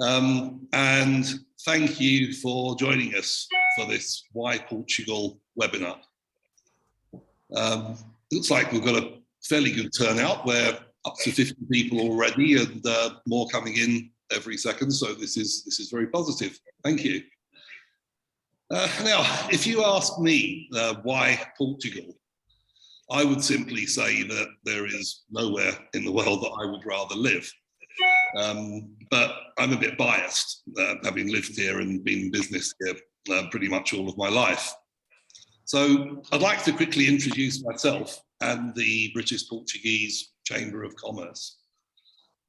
And thank you for joining us for this Why Portugal webinar. Looks like we've got a fairly good turnout. We're up to 50 people already, and more coming in every second. So this is very positive. Thank you. Now, if you ask me why Portugal, I would simply say that there is nowhere in the world that I would rather live. But I'm a bit biased, having lived here and been in business here pretty much all of my life. So I'd like to quickly introduce myself and the British Portuguese Chamber of Commerce.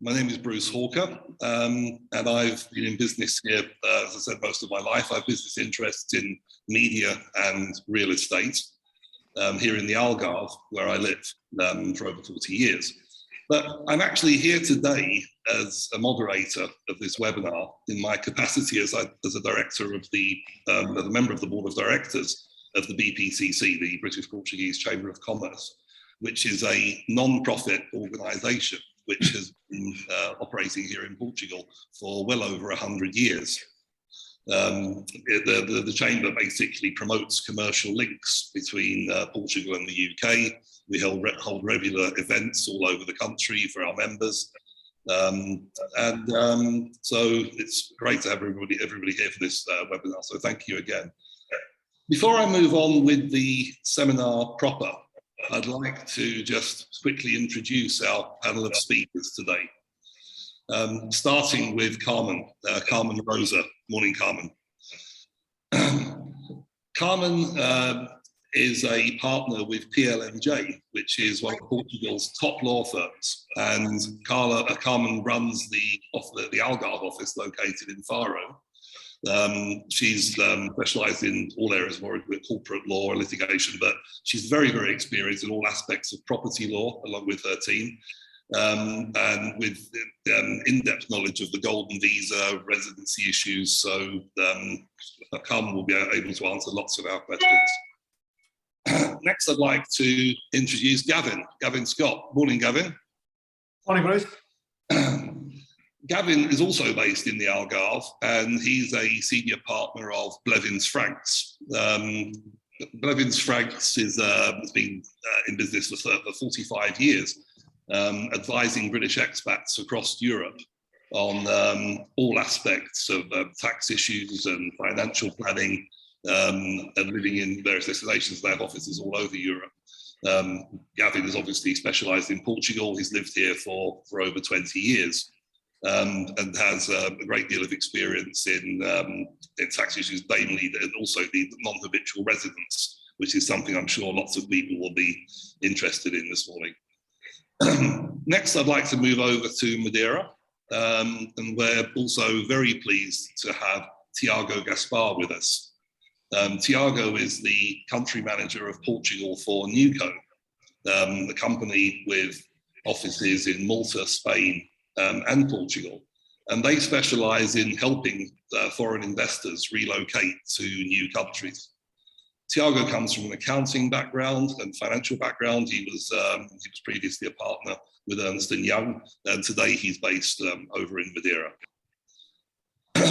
My name is Bruce Hawker, and I've been in business here, as I said, most of my life. I have business interests in media and real estate here in the Algarve, where I live for over 40 years. But I'm actually here today as a moderator of this webinar in my capacity as a director of as a member of the board of directors of the BPCC, the British Portuguese Chamber of Commerce, which is a non-profit organisation which has been operating here in Portugal for well over 100 years. The chamber basically promotes commercial links between Portugal and the UK. We hold regular events all over the country for our members. So it's great to have everybody here for this webinar, so thank you again. Before I move on with the seminar proper, I'd like to just quickly introduce our panel of speakers today. Starting with Carmen, Carmen Rosa. Morning, Carmen. Carmen is a partner with PLMJ, which is one of Portugal's top law firms. And Carmen runs the Algarve office located in Faro. She's specialised in all areas of corporate law and litigation, but she's very, very experienced in all aspects of property law, along with her team, and with in-depth knowledge of the golden visa, residency issues. So Carmen will be able to answer lots of our questions. Next, I'd like to introduce Gavin, Gavin Scott. Morning, Gavin. Morning, Bruce. Gavin is also based in the Algarve, and he's a senior partner of Blevins Franks. Blevins Franks has been in business for 45 years, advising British expats across Europe on all aspects of tax issues and financial planning, and living in various destinations. They have offices all over Europe. Gavin is obviously specialised in Portugal. He's lived here for over 20 years. And has a great deal of experience in tax issues, namely and also the non-habitual residence, which is something I'm sure lots of people will be interested in this morning. Next, I'd like to move over to Madeira, and we're also very pleased to have Tiago Gaspar with us. Tiago is the country manager of Portugal for NewCo, the company with offices in Malta, Spain, and Portugal, and they specialise in helping foreign investors relocate to new countries. Tiago comes from an accounting background and financial background. He was previously a partner with Ernst & Young, and today he's based over in Madeira.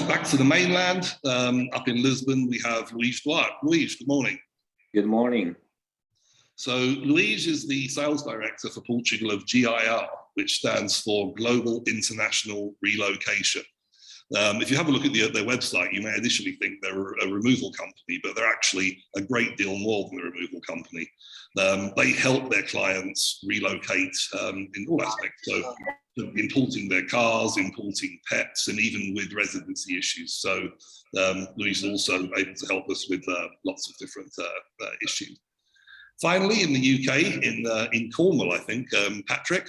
Back to the mainland, up in Lisbon, we have Luís Duarte. Luís, good morning. Good morning. So Luís is the sales director for Portugal of GIR, which stands for Global International Relocation. If you have a look at their website, you may initially think they're a removal company, but they're actually a great deal more than a removal company. They help their clients relocate in all aspects, so importing their cars, importing pets, and even with residency issues. So Luís is also able to help us with lots of different issues. Finally, in the UK, in Cornwall, I think, Patrick.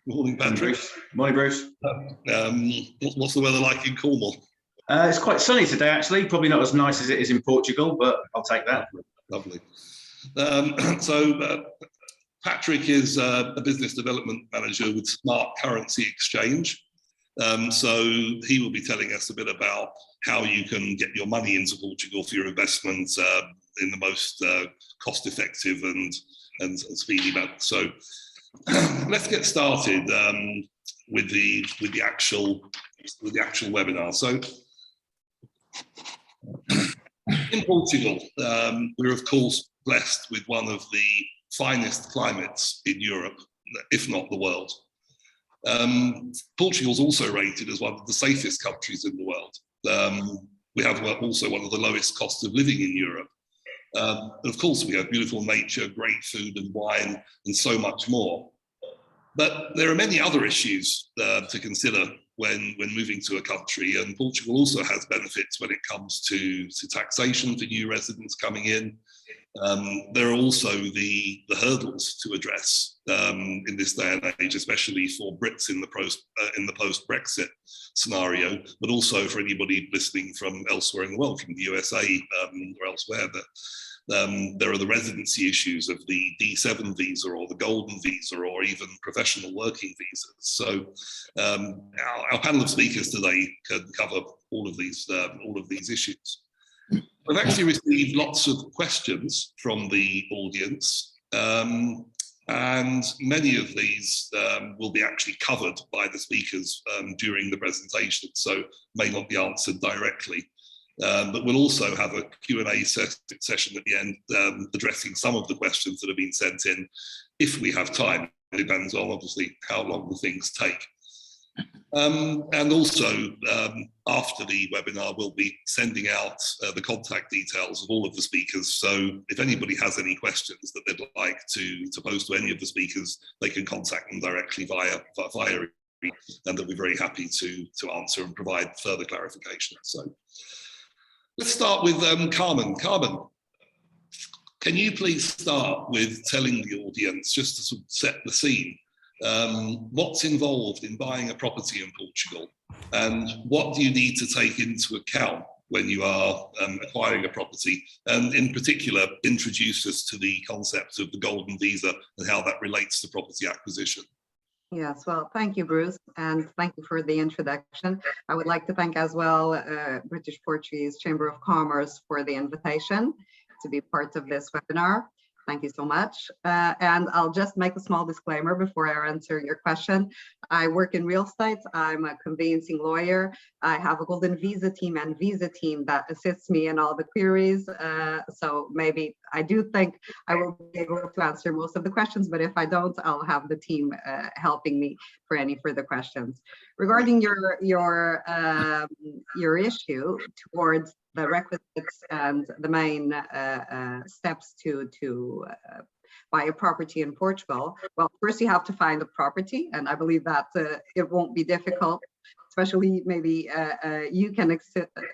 Morning, Patrick. Morning, Bruce. What's the weather like in Cornwall? It's quite sunny today, actually. Probably not as nice as it is in Portugal, but I'll take that. Lovely. Patrick is a business development manager with Smart Currency Exchange. So he will be telling us a bit about how you can get your money into Portugal for your investments in the most cost-effective and speedy manner. So let's get started with the actual the actual webinar. So in Portugal, we're of course blessed with one of the finest climates in Europe, if not the world. Portugal's also rated as one of the safest countries in the world. We have also one of the lowest costs of living in Europe. And of course, we have beautiful nature, great food and wine, and so much more. But there are many other issues to consider when moving to a country, and Portugal also has benefits when it comes to taxation for new residents coming in. There are also the hurdles to address in this day and age, especially for Brits in the post-Brexit scenario, but also for anybody listening from elsewhere in the world, from the USA or elsewhere. There are the residency issues of the D7 visa or the golden visa or even professional working visas. So our panel of speakers today can cover all of these issues. We've actually received lots of questions from the audience, and many of these will be actually covered by the speakers during the presentation, so may not be answered directly. But we'll also have a Q&A session at the end addressing some of the questions that have been sent in, if we have time. It depends on obviously how long the things take. And also, after the webinar, we'll be sending out the contact details of all of the speakers. So if anybody has any questions that they'd like to pose to any of the speakers, they can contact them directly via and they'll be very happy to answer and provide further clarification. So let's start with Carmen. Carmen, can you please start with telling the audience, just to sort of set the scene, what's involved in buying a property in Portugal, and what do you need to take into account when you are acquiring a property, and in particular introduce us to the concept of the golden visa and how that relates to property acquisition. Yes, well, thank you, Bruce, and thank you for the introduction. I would like to thank as well British Portuguese Chamber of Commerce for the invitation to be part of this webinar. Thank you so much. And I'll just make a small disclaimer before I answer your question. I work in real estate. I'm a conveyancing lawyer. I have a golden visa team and visa team that assists me in all the queries. So maybe I do think I will be able to answer most of the questions, but if I don't, I'll have the team helping me for any further questions. Regarding your issue towards the requisites and the main steps to buy a property in Portugal. Well, first you have to find a property, and I believe that it won't be difficult, especially maybe you can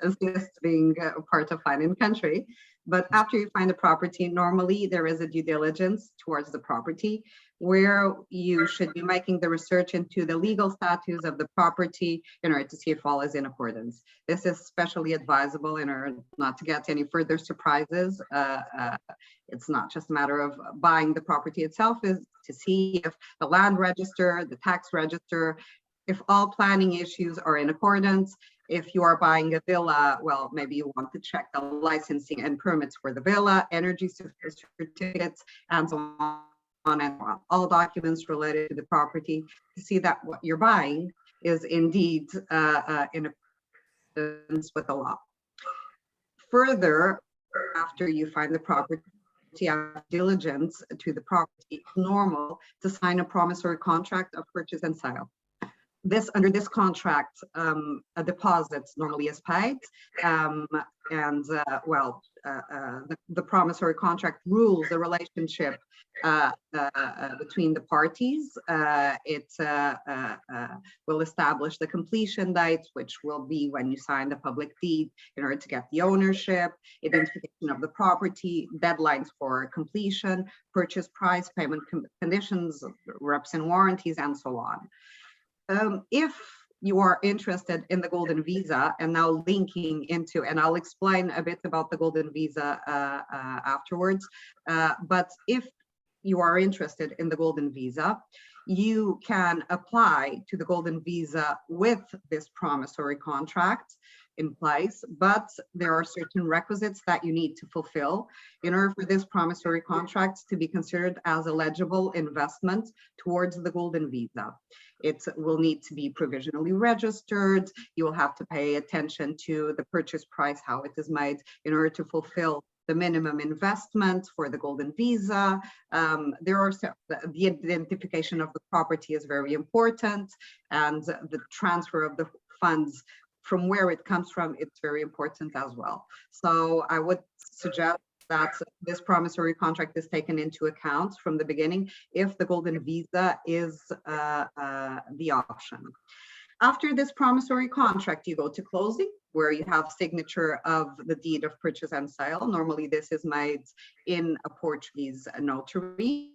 assist being a part of finding the country. But after you find a property, normally there is a due diligence towards the property where you should be making the research into the legal status of the property in order to see if all is in accordance. This is especially advisable in order not to get any further surprises. It's not just a matter of buying the property itself, is to see if the land register, the tax register, if all planning issues are in accordance. If you are buying a villa, well, maybe you want to check the licensing and permits for the villa, energy certificates, and so on and on. All documents related to the property to see that what you're buying is indeed in accordance with the law. Further, after you find the property, diligence to the property, it's normal to sign a promissory contract of purchase and sale. Under this contract, a deposit normally is paid, the promissory contract rules the relationship between the parties. It will establish the completion date, which will be when you sign the public deed in order to get the ownership, identification of the property, deadlines for completion, purchase price, payment conditions, reps and warranties, and so on. If you are interested in the golden visa, and now linking into, and I'll explain a bit about the golden visa afterwards, but if you are interested in the golden visa, you can apply to the golden visa with this promissory contract. in place, but there are certain requisites that you need to fulfill in order for this promissory contract to be considered as eligible investment towards the golden visa. It will need to be provisionally registered. You will have to pay attention to the purchase price, how it is made, in order to fulfill the minimum investment for the golden visa. The identification of the property is very important, and the transfer of the funds from where it comes from, it's very important as well. So I would suggest that this promissory contract is taken into account from the beginning if the golden visa is the option. After this promissory contract, you go to closing, where you have signature of the deed of purchase and sale. Normally, this is made in a Portuguese notary.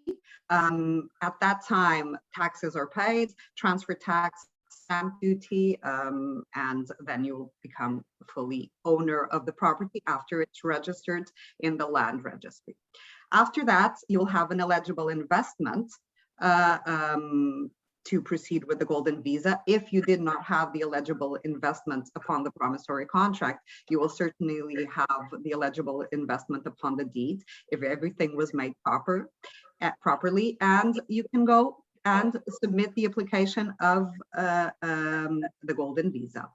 At that time, taxes are paid, transfer tax, stamp duty, and then you will become fully owner of the property after it's registered in the land registry. After that, you'll have an eligible investment to proceed with the golden visa. If you did not have the eligible investment upon the promissory contract, you will certainly have the eligible investment upon the deed if everything was made properly, and you can go and submit the application of the golden visa.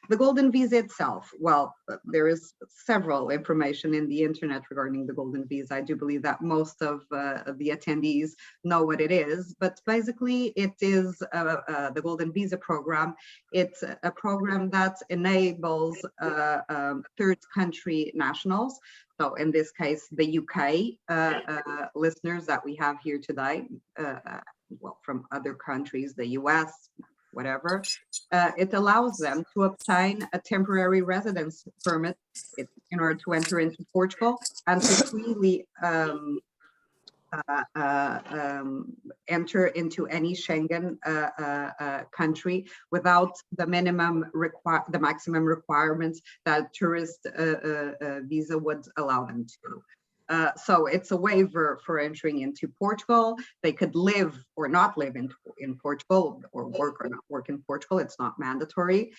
The golden visa itself, well, there is several information in the internet regarding the golden visa. I do believe that most of the attendees know what it is, but basically it is the golden visa program. It's a program that enables third country nationals. So in this case, the UK listeners that we have here today, well, from other countries, the US, whatever, it allows them to obtain a temporary residence permit in order to enter into Portugal and to freely enter into any Schengen country without the maximum requirements that tourist visa would allow them to. So it's a waiver for entering into Portugal. They could live or not live in Portugal, or work or not work in Portugal. It's not mandatory,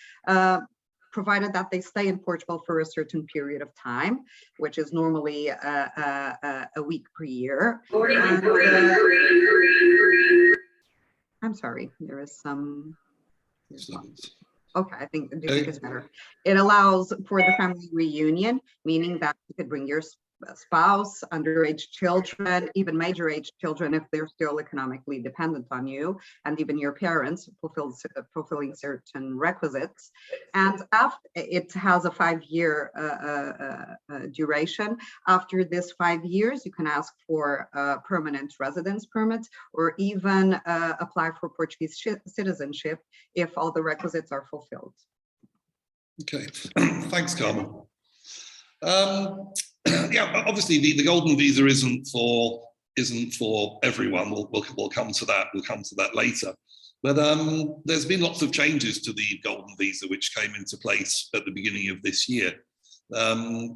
provided that they stay in Portugal for a certain period of time, which is normally a week per year. And, I'm sorry, there is some. Okay, I think the music is better. It allows for the family reunion, meaning that you could bring your spouse, underage children, even major age children if they're still economically dependent on you, and even your parents fulfilling certain requisites. And after, it has a 5-year duration. After this 5 years, you can ask for a permanent residence permit, or even apply for Portuguese citizenship if all the requisites are fulfilled. Okay, thanks, Carmen. Yeah, obviously the golden visa isn't for everyone. We'll come to that. We'll come to that later. But there's been lots of changes to the golden visa which came into place at the beginning of this year.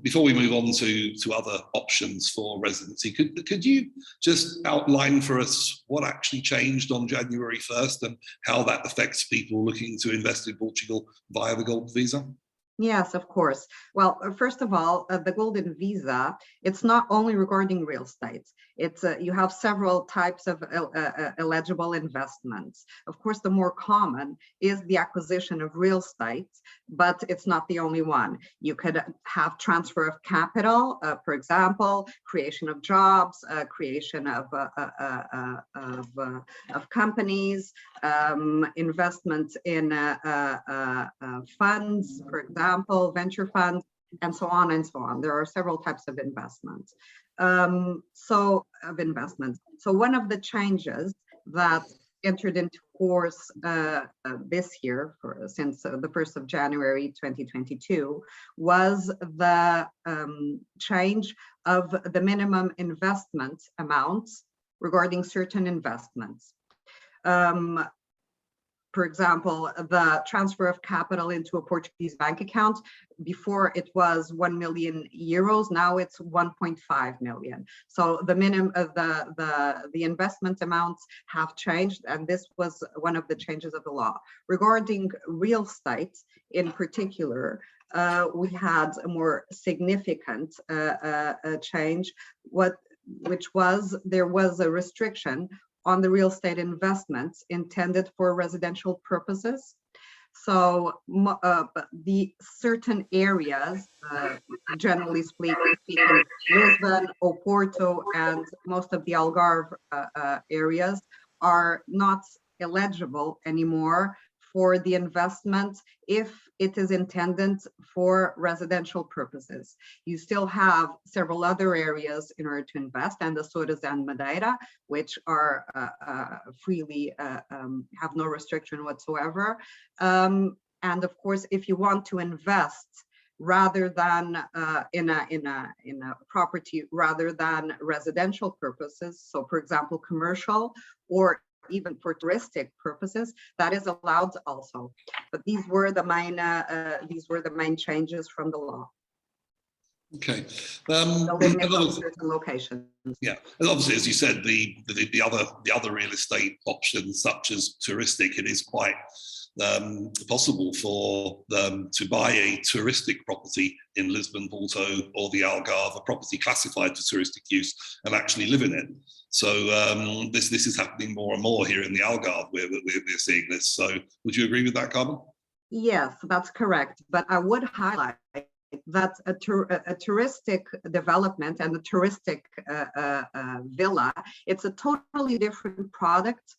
Before we move on to other options for residency, could you just outline for us what actually changed on January 1st and how that affects people looking to invest in Portugal via the golden visa? Yes, of course. Well, first of all, the golden visa, it's not only regarding real estate. It's you have several types of eligible investments. Of course, the more common is the acquisition of real estate, but it's not the only one. You could have transfer of capital, for example, creation of jobs, creation of companies, investments in funds, for example, venture funds, and so on and so on. There are several types of investments. So one of the changes that entered into force this year, since the 1st of January 2022, was the change of the minimum investment amounts regarding certain investments. For example, the transfer of capital into a Portuguese bank account, before it was 1 million euros, now it's 1.5 million. So the minimum of the investment amounts have changed, and this was one of the changes of the law. Regarding real estate in particular, we had a more significant change, which was there was a restriction on the real estate investments intended for residential purposes. So the certain areas, generally speaking, Lisbon, Oporto, and most of the Algarve areas are not eligible anymore for the investment if it is intended for residential purposes. You still have several other areas in order to invest, and the Açores and Madeira, which are freely have no restriction whatsoever. And of course, if you want to invest rather than in a property rather than residential purposes, so for example, commercial or even for touristic purposes, that is allowed also. But these were the main changes from the law. Okay. The limit of certain locations. Yeah, and obviously, as you said, the other real estate options, such as touristic, it is quite possible for them to buy a touristic property in Lisbon, Porto, or the Algarve, a property classified for touristic use, and actually live in it. So this is happening more and more here in the Algarve. We're seeing this. So would you agree with that, Carmen? Yes, that's correct. But I would highlight that a touristic development and a touristic villa, it's a totally different product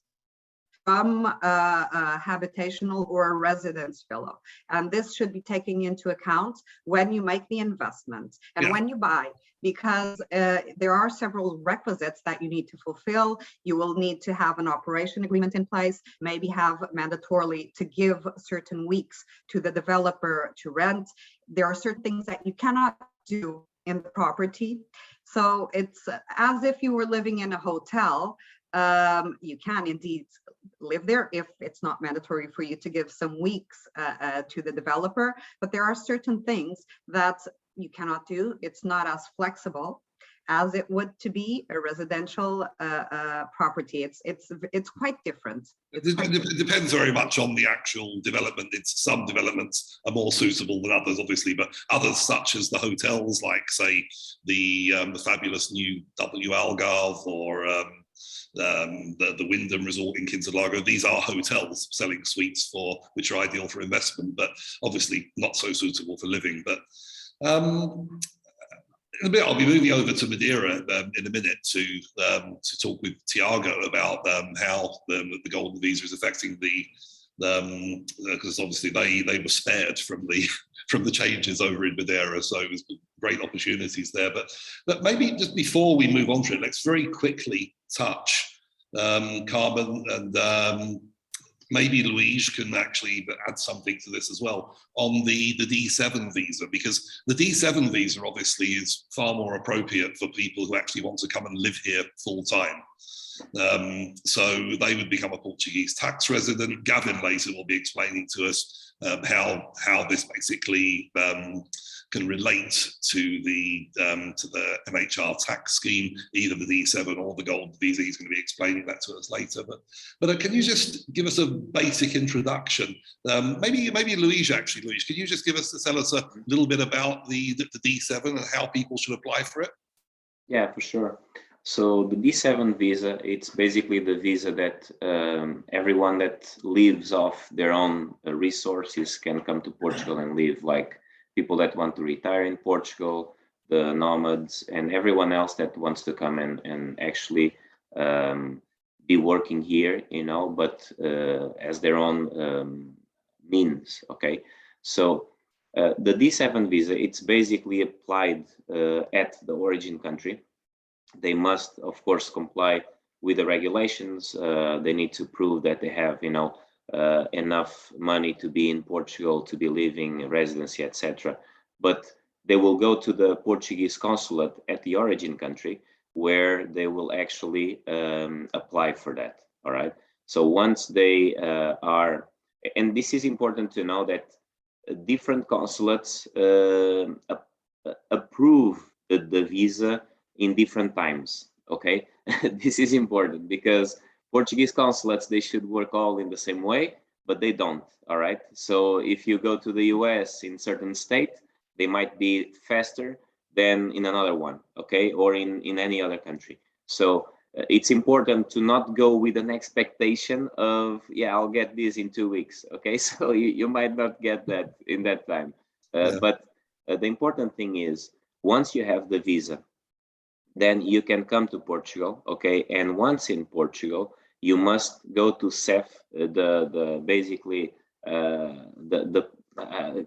from a habitational or a residence villa. And this should be taken into account when you make the investment and when you buy, because there are several requisites that you need to fulfill. You will need to have an operation agreement in place, maybe have mandatorily to give certain weeks to the developer to rent. There are certain things that you cannot do in the property. So it's as if you were living in a hotel. You can indeed live there if it's not mandatory for you to give some weeks to the developer, but there are certain things that you cannot do. It's not as flexible as it would to be a residential property. It's quite different. It depends very much on the actual development. Some developments are more suitable than others, obviously, but others, such as the hotels, like say the fabulous new W Algarve or the Wyndham Resort in Quintalago, these are hotels selling suites which are ideal for investment, but obviously not so suitable for living. But in a bit, I'll be moving over to Madeira in a minute to talk with Tiago about how the golden visa is affecting because obviously they were spared from the changes over in Madeira, so it was great opportunities there. But maybe just before we move on to it, let's very quickly touch Carmen and maybe Louise can actually add something to this as well on the D7 visa, because the D7 visa obviously is far more appropriate for people who actually want to come and live here full time. So they would become a Portuguese tax resident. Gavin later will be explaining to us how this basically can relate to the MHR tax scheme, either the D7 or the gold visa. He's going to be explaining that to us later. But can you just give us a basic introduction? Maybe Louise, actually. Louise, can you just tell us a little bit about the D7 and how people should apply for it? Yeah, for sure. So the D7 visa, it's basically the visa that everyone that lives off their own resources can come to Portugal and live, like people that want to retire in Portugal, the nomads, and everyone else that wants to come and actually be working here, but as their own means, okay? So the D7 visa, it's basically applied at the origin country. They must, of course, comply with the regulations. They need to prove that they have, enough money to be in Portugal, to be living, residency, etc. But they will go to the Portuguese consulate at the origin country, where they will actually apply for that. All right. So once they are, and this is important to know that different consulates approve the visa in different times. Okay. This is important because Portuguese consulates, they should work all in the same way, but they don't. All right. So if you go to the US in certain state, they might be faster than in another one, okay, or in any other country. So it's important to not go with an expectation of, yeah, I'll get this in 2 weeks, okay? So you might not get that in that time. But the important thing is, once you have the visa, then you can come to Portugal, okay? And once in Portugal, you must go to CEF, basically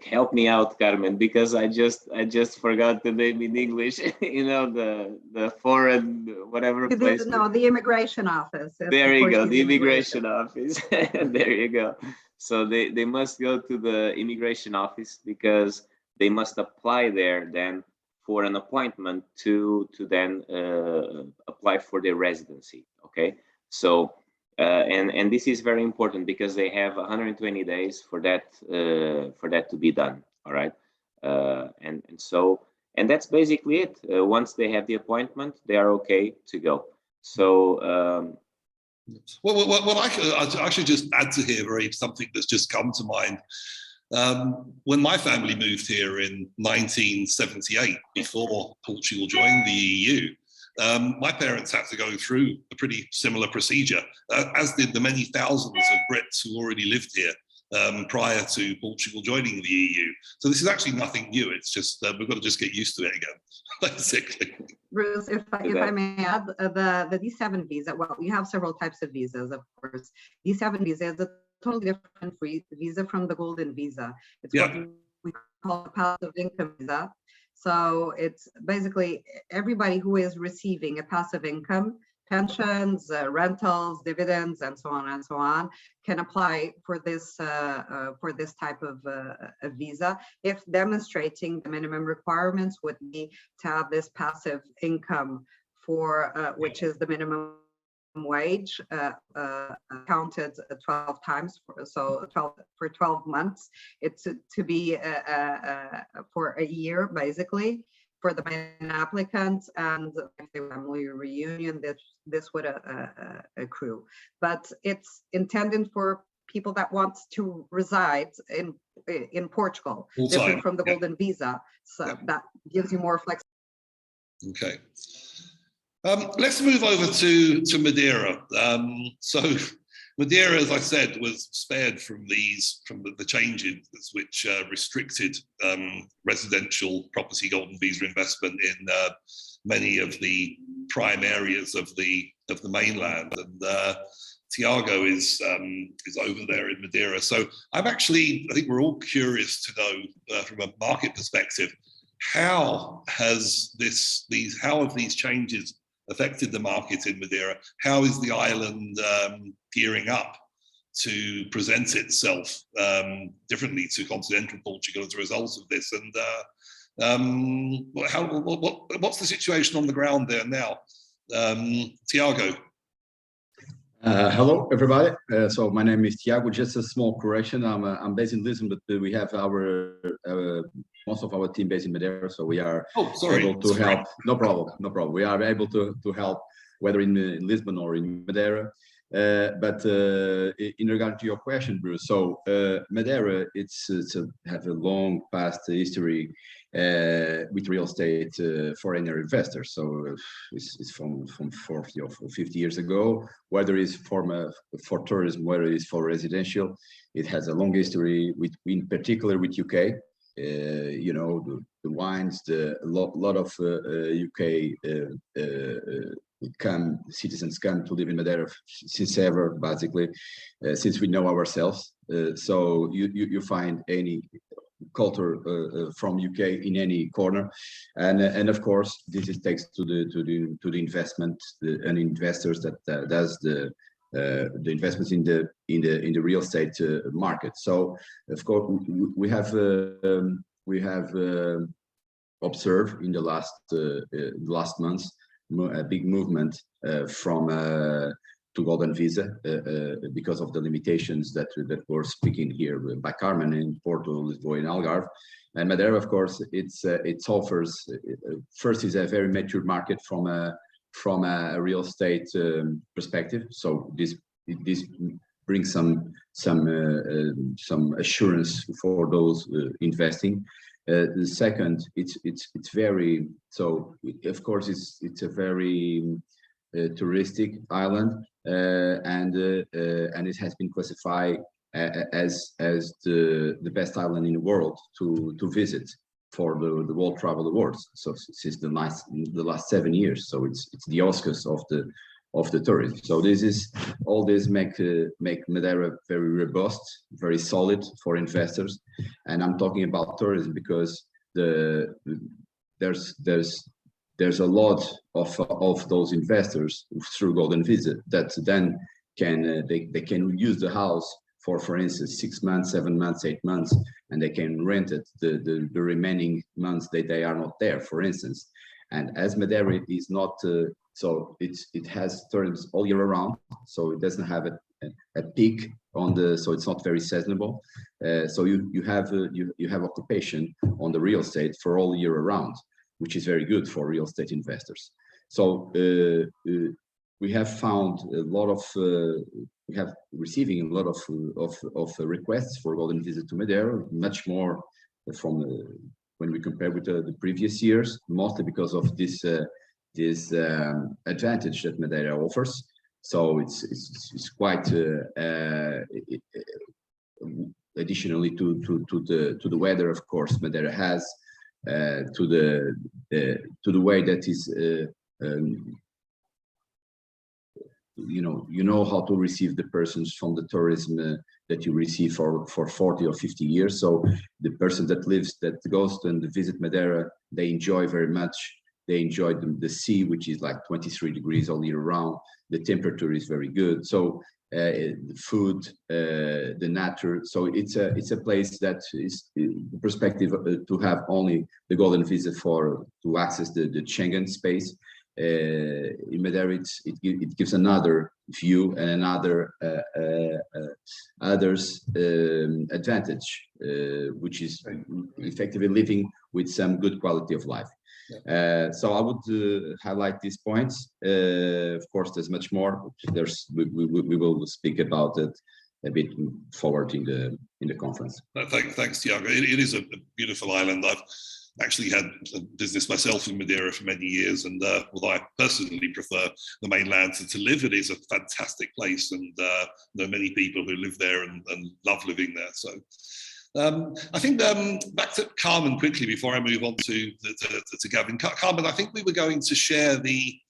help me out, Carmen, because I just forgot the name in English. You know, the foreign whatever place. No, the immigration office. There you go, the immigration office. There you go. So they must go to the immigration office, because they must apply there then for an appointment to then apply for their residency. Okay, so. And this is very important, because they have 120 days for that to be done. All right, and that's basically it. Once they have the appointment, they are okay to go. So well, I should just add to here something that's just come to mind. When my family moved here in 1978, before Portugal joined the EU. My parents had to go through a pretty similar procedure, as did the many thousands of Brits who already lived here prior to Portugal joining the EU. So this is actually nothing new. It's just we've got to just get used to it again, basically. Bruce, if I may add, the D7 visa, well, we have several types of visas, of course. D7 visa is a totally different visa from the golden visa. It's what we call a passive income visa. So it's basically everybody who is receiving a passive income, pensions, rentals, dividends, and so on, can apply for this type of a visa, if demonstrating the minimum requirements would be to have this passive income for which is the minimum wage counted 12 times, for 12 months. It's to be for a year, basically, for the main applicant, and if the family reunion, this would accrue. But it's intended for people that want to reside in Portugal, different from the golden visa. So that gives you more flexibility. Okay. Let's move over to Madeira. So Madeira, as I said, was spared from the changes which restricted residential property golden visa investment in many of the prime areas of the mainland. And Tiago is over there in Madeira. So I think we're all curious to know from a market perspective, how have these changes affected the market in Madeira? How is the island gearing up to present itself differently to continental Portugal as a result of this? And what's the situation on the ground there now? Tiago. Hello, everybody. So my name is Tiago. Just a small correction. I'm based in Lisbon, but we have most of our team based in Madeira, so we are able to help. No problem. We are able to help, whether in Lisbon or in Madeira. But in regard to your question, Bruce, so Madeira, it's have a long past history with real estate foreign investors. So it's from 40 or 50 years ago, whether it's for tourism, whether it's for residential. It has a long history in particular with UK. You know, the wines, a lot of UK citizens come to live in Madeira since ever, basically, since we know ourselves. So you find any culture from UK in any corner, and of course this is takes to the investment and investors that does the investments in the real estate market. So of course we have observed in the last months a big movement from to golden visa because of the limitations that were speaking here by Carmen in Porto, Lisboa, and Algarve. And Madeira, of course, it offers first is a very mature market from a real estate perspective. So this bring some assurance for those investing. The second, it's very, so of course it's a very touristic island, and it has been classified as the best island in the world to visit for the World Travel Awards. So since the last 7 years, so it's the Oscars of the tourism. So this is all this make Madeira very robust, very solid for investors. And I'm talking about tourism because there's a lot of those investors through Golden Visa that then they can use the house for instance 6 months, 7 months, 8 months, and they can rent it the remaining months that they are not there, for instance. And as Madeira is not so it has tourism all year around, so it doesn't have a peak on so it's not very seasonable. So you have occupation on the real estate for all year around, which is very good for real estate investors. So we have found a lot of we have receiving a lot of requests for Golden Visa to Madeira, much more from when we compare with the previous years, mostly because of this advantage that Madeira offers. So it's quite additionally to the weather, of course, Madeira has to the way that is you know how to receive the persons from the tourism that you receive for 40 or 50 years. So the person that goes and visit Madeira, they enjoy very much. They enjoy the sea, which is like 23 degrees all year round. The temperature is very good. So the food, the nature. So it's a place that is the perspective to have only the Golden Visa to access the Schengen space. In Madeira, it gives another view and another advantage, which is effectively living with some good quality of life. So I would highlight these points. Of course, there's much more. We will speak about it a bit forward in the conference. Thanks, Tiago. It is a beautiful island. I've actually had a business myself in Madeira for many years, and although I personally prefer the mainland to live, it is a fantastic place, and there are many people who live there and love living there. So I think back to Carmen quickly before I move on to Gavin. Carmen, I think we were going to share the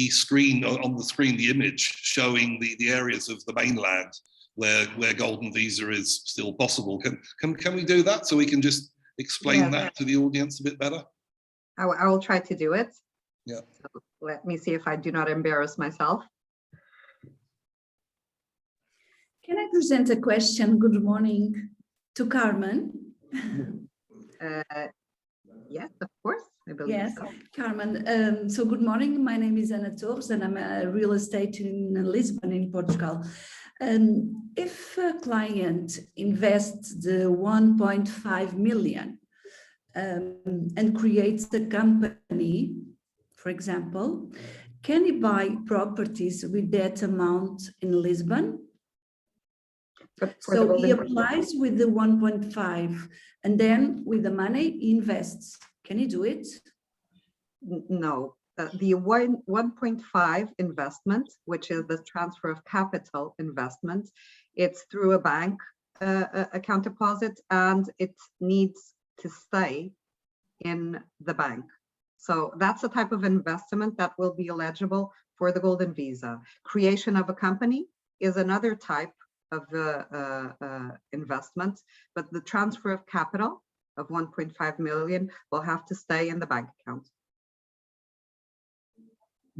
screen on the screen, the image showing the areas of the mainland where Golden Visa is still possible. Can we do that so we can just explain that to the audience a bit better? I will try to do it. Yeah. So let me see if I do not embarrass myself. Can I present a question? Good morning to Carmen. Yes, of course. I believe yes, so. Carmen. So good morning. My name is Ana Torres, and I'm a real estate in Lisbon, in Portugal. If a client invests the 1.5 million and creates a company, for example, can he buy properties with that amount in Lisbon? So he applies with the 1.5 and then with the money he invests. Can he do it? No. The 1.5 investment, which is the transfer of capital investment, it's through a bank account deposit, and it needs to stay in the bank. So that's the type of investment that will be eligible for the Golden Visa. Creation of a company is another type of investment, but the transfer of capital of 1.5 million will have to stay in the bank account.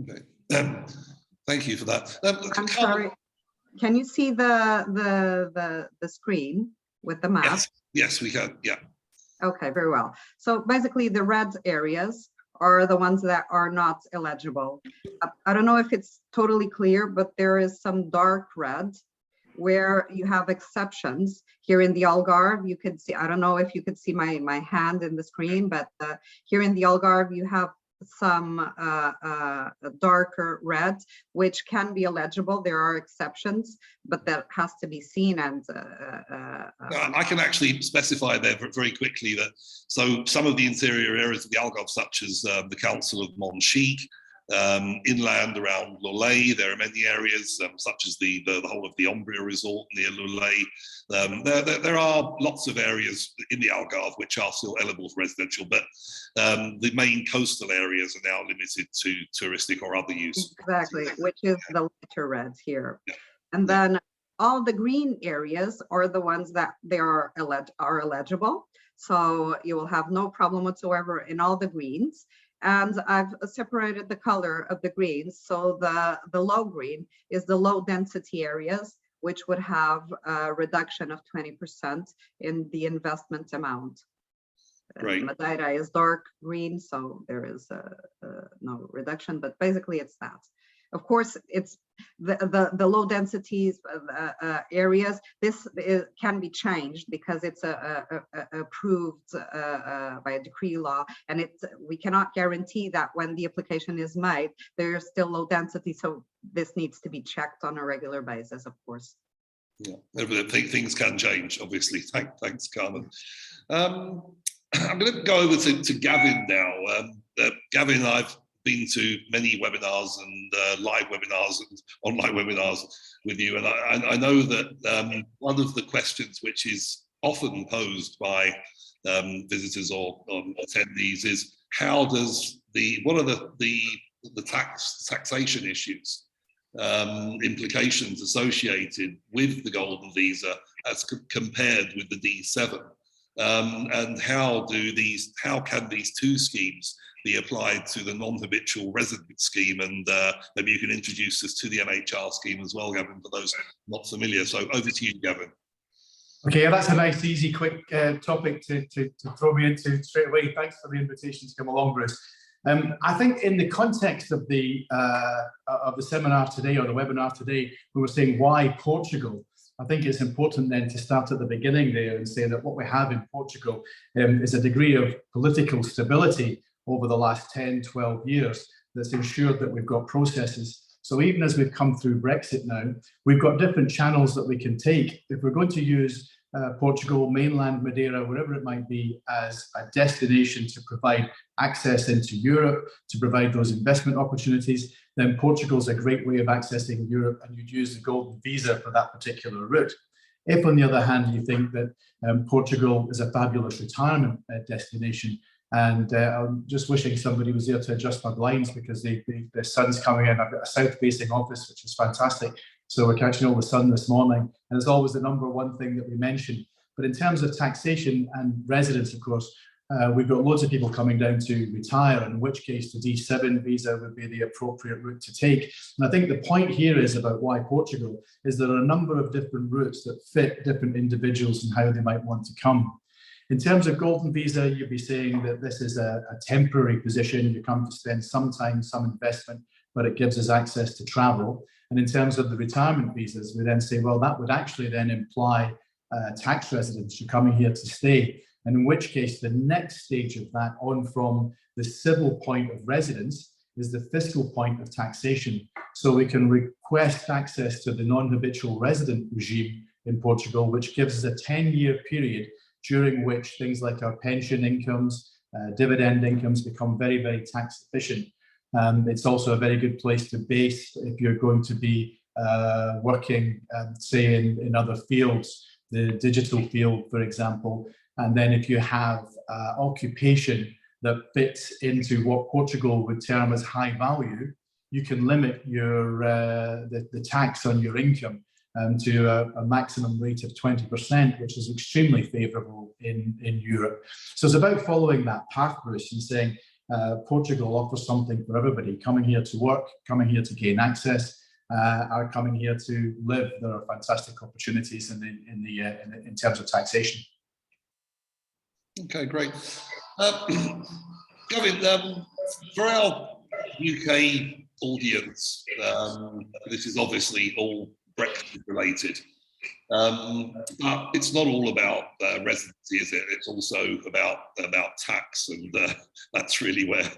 Okay. Thank you for that. I'm sorry. Can you see the screen with the map? Yes, we can. Yeah. Okay, very well. So basically, the red areas are the ones that are not eligible. I don't know if it's totally clear, but there is some dark red where you have exceptions. Here in the Algarve, you could see, I don't know if you could see my hand in the screen, but here in the Algarve, you have some darker red, which can be illegible. There are exceptions, but that has to be seen. And I can actually specify there very quickly that so some of the interior areas of the Algarve, such as the Council of Monchique, inland around Lollet, there are many areas such as the whole of the Umbria resort near Lollet. There are lots of areas in the Algarve which are still eligible for residential, but the main coastal areas are now limited to touristic or other use. Exactly, which is the lighter reds here. Yeah. And then all the green areas are the ones that they are eligible. So you will have no problem whatsoever in all the greens. And I've separated the color of the greens. So the low green is the low density areas, which would have a reduction of 20% in the investment amount. Right. Madeira is dark green, so there is no reduction, but basically it's that. Of course, it's the low densities areas. This can be changed because it's approved by a decree law, and we cannot guarantee that when the application is made, there's still low density. So this needs to be checked on a regular basis, of course. Yeah, things can change, obviously. Thanks, Carmen. I'm going to go over to Gavin now. Gavin, I've been to many webinars and live webinars and online webinars with you, and I know that one of the questions which is often posed by visitors or attendees is what are the taxation issues, implications associated with the golden visa as compared with the D7, and how can these two schemes be applied to the non-habitual resident scheme? And maybe you can introduce us to the MHR scheme as well, Gavin, for those not familiar. So over to you, Gavin. Okay, yeah, that's a nice, easy, quick topic to throw me into straight away. Thanks for the invitation to come along, Bruce. I think in the context of the seminar today, or the webinar today, we were saying why Portugal. I think it's important then to start at the beginning there and say that what we have in Portugal is a degree of political stability over the last 10, 12 years that's ensured that we've got processes. So even as we've come through Brexit now, we've got different channels that we can take. If we're going to use Portugal, mainland Madeira, wherever it might be, as a destination to provide access into Europe, to provide those investment opportunities, then Portugal's a great way of accessing Europe, and you'd use the golden visa for that particular route. If, on the other hand, you think that Portugal is a fabulous retirement destination, and I'm just wishing somebody was there to adjust my blinds because the sun's coming in. I've got a south-facing office, which is fantastic. So we're catching all the sun this morning, and it's always the number one thing that we mention. But in terms of taxation and residence, of course, we've got loads of people coming down to retire, in which case the D7 visa would be the appropriate route to take. And I think the point here is about why Portugal is there are a number of different routes that fit different individuals and how they might want to come. In terms of golden visa, you'd be saying that this is a temporary position. You come to spend some time, some investment, but it gives us access to travel. And in terms of the retirement visas, we then say, well, that would actually then imply tax residence. You're coming here to stay. And in which case, the next stage of that on from the civil point of residence is the fiscal point of taxation. So we can request access to the non-habitual resident regime in Portugal, which gives us a 10-year period during which things like our pension incomes, dividend incomes become very, very tax efficient. It's also a very good place to base if you're going to be working, say, in other fields, the digital field, for example. And then if you have occupation that fits into what Portugal would term as high value, you can limit your the tax on your income to a maximum rate of 20%, which is extremely favourable in Europe. So it's about following that path, Bruce, and saying Portugal offers something for everybody, coming here to work, coming here to gain access, are coming here to live. There are fantastic opportunities in terms of taxation. Okay, great. Gavin, for our UK audience, this is obviously all Brexit related. But it's not all about residency, is it? It's also about tax, and that's really where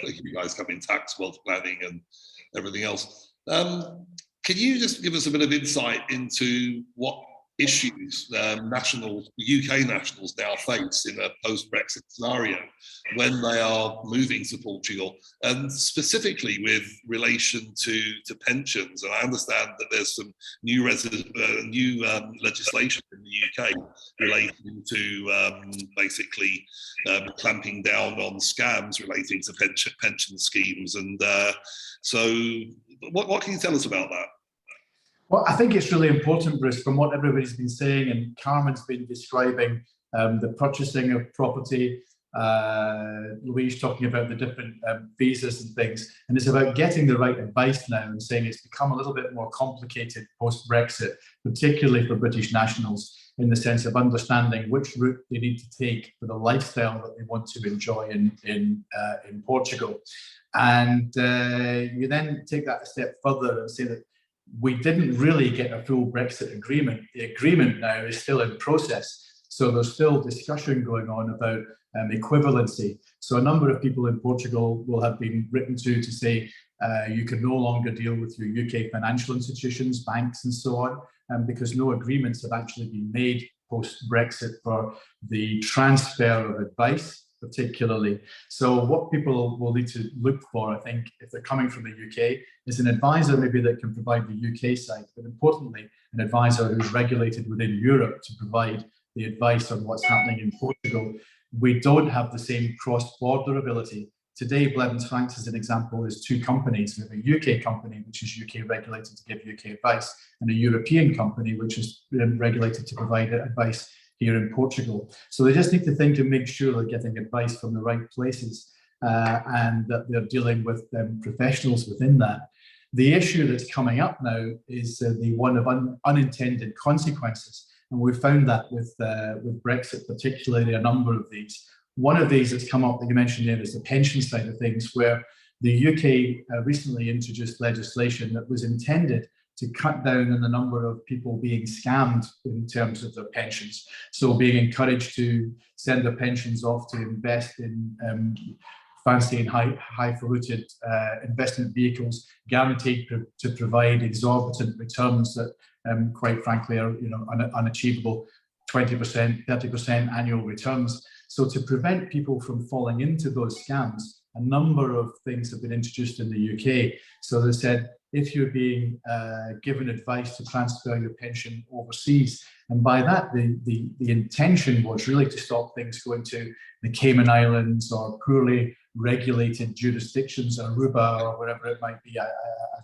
you guys come in: tax, wealth planning, and everything else. Can you just give us a bit of insight into what issues UK nationals now face in a post-Brexit scenario when they are moving to Portugal, and specifically with relation to pensions? And I understand that there's some new legislation in the UK relating to basically clamping down on scams relating to pension schemes. And so what can you tell us about that? Well, I think it's really important, Bruce, from what everybody's been saying, and Carmen's been describing the purchasing of property, Louise talking about the different visas and things, and it's about getting the right advice now and saying it's become a little bit more complicated post-Brexit, particularly for British nationals, in the sense of understanding which route they need to take for the lifestyle that they want to enjoy in Portugal. And you then take that a step further and say that we didn't really get a full Brexit agreement. The agreement now is still in process. So there's still discussion going on about equivalency. So a number of people in Portugal will have been written to say you can no longer deal with your UK financial institutions, banks and so on, because no agreements have actually been made post-Brexit for the transfer of advice, particularly. So what people will need to look for, I think, if they're coming from the UK, is an advisor maybe that can provide the UK side, but importantly, an advisor who's regulated within Europe to provide the advice on what's happening in Portugal. We don't have the same cross-border ability. Today, Blevins Franks, as an example, is two companies. We have a UK company, which is UK regulated to give UK advice, and a European company, which is regulated to provide advice here in Portugal. So they just need to think and make sure they're getting advice from the right places and that they're dealing with professionals within that. The issue that's coming up now is the one of unintended consequences. And we found that with Brexit, particularly a number of these. One of these that's come up that you mentioned there is the pension side of things, where the UK recently introduced legislation that was intended to cut down on the number of people being scammed in terms of their pensions. So being encouraged to send their pensions off to invest in fancy and highfalutin investment vehicles, guaranteed to provide exorbitant returns that, quite frankly, are unachievable, 20%, 30% annual returns. So to prevent people from falling into those scams, a number of things have been introduced in the UK. So they said, if you're being given advice to transfer your pension overseas, and by that, the intention was really to stop things going to the Cayman Islands or poorly regulated jurisdictions, Aruba or wherever it might be. I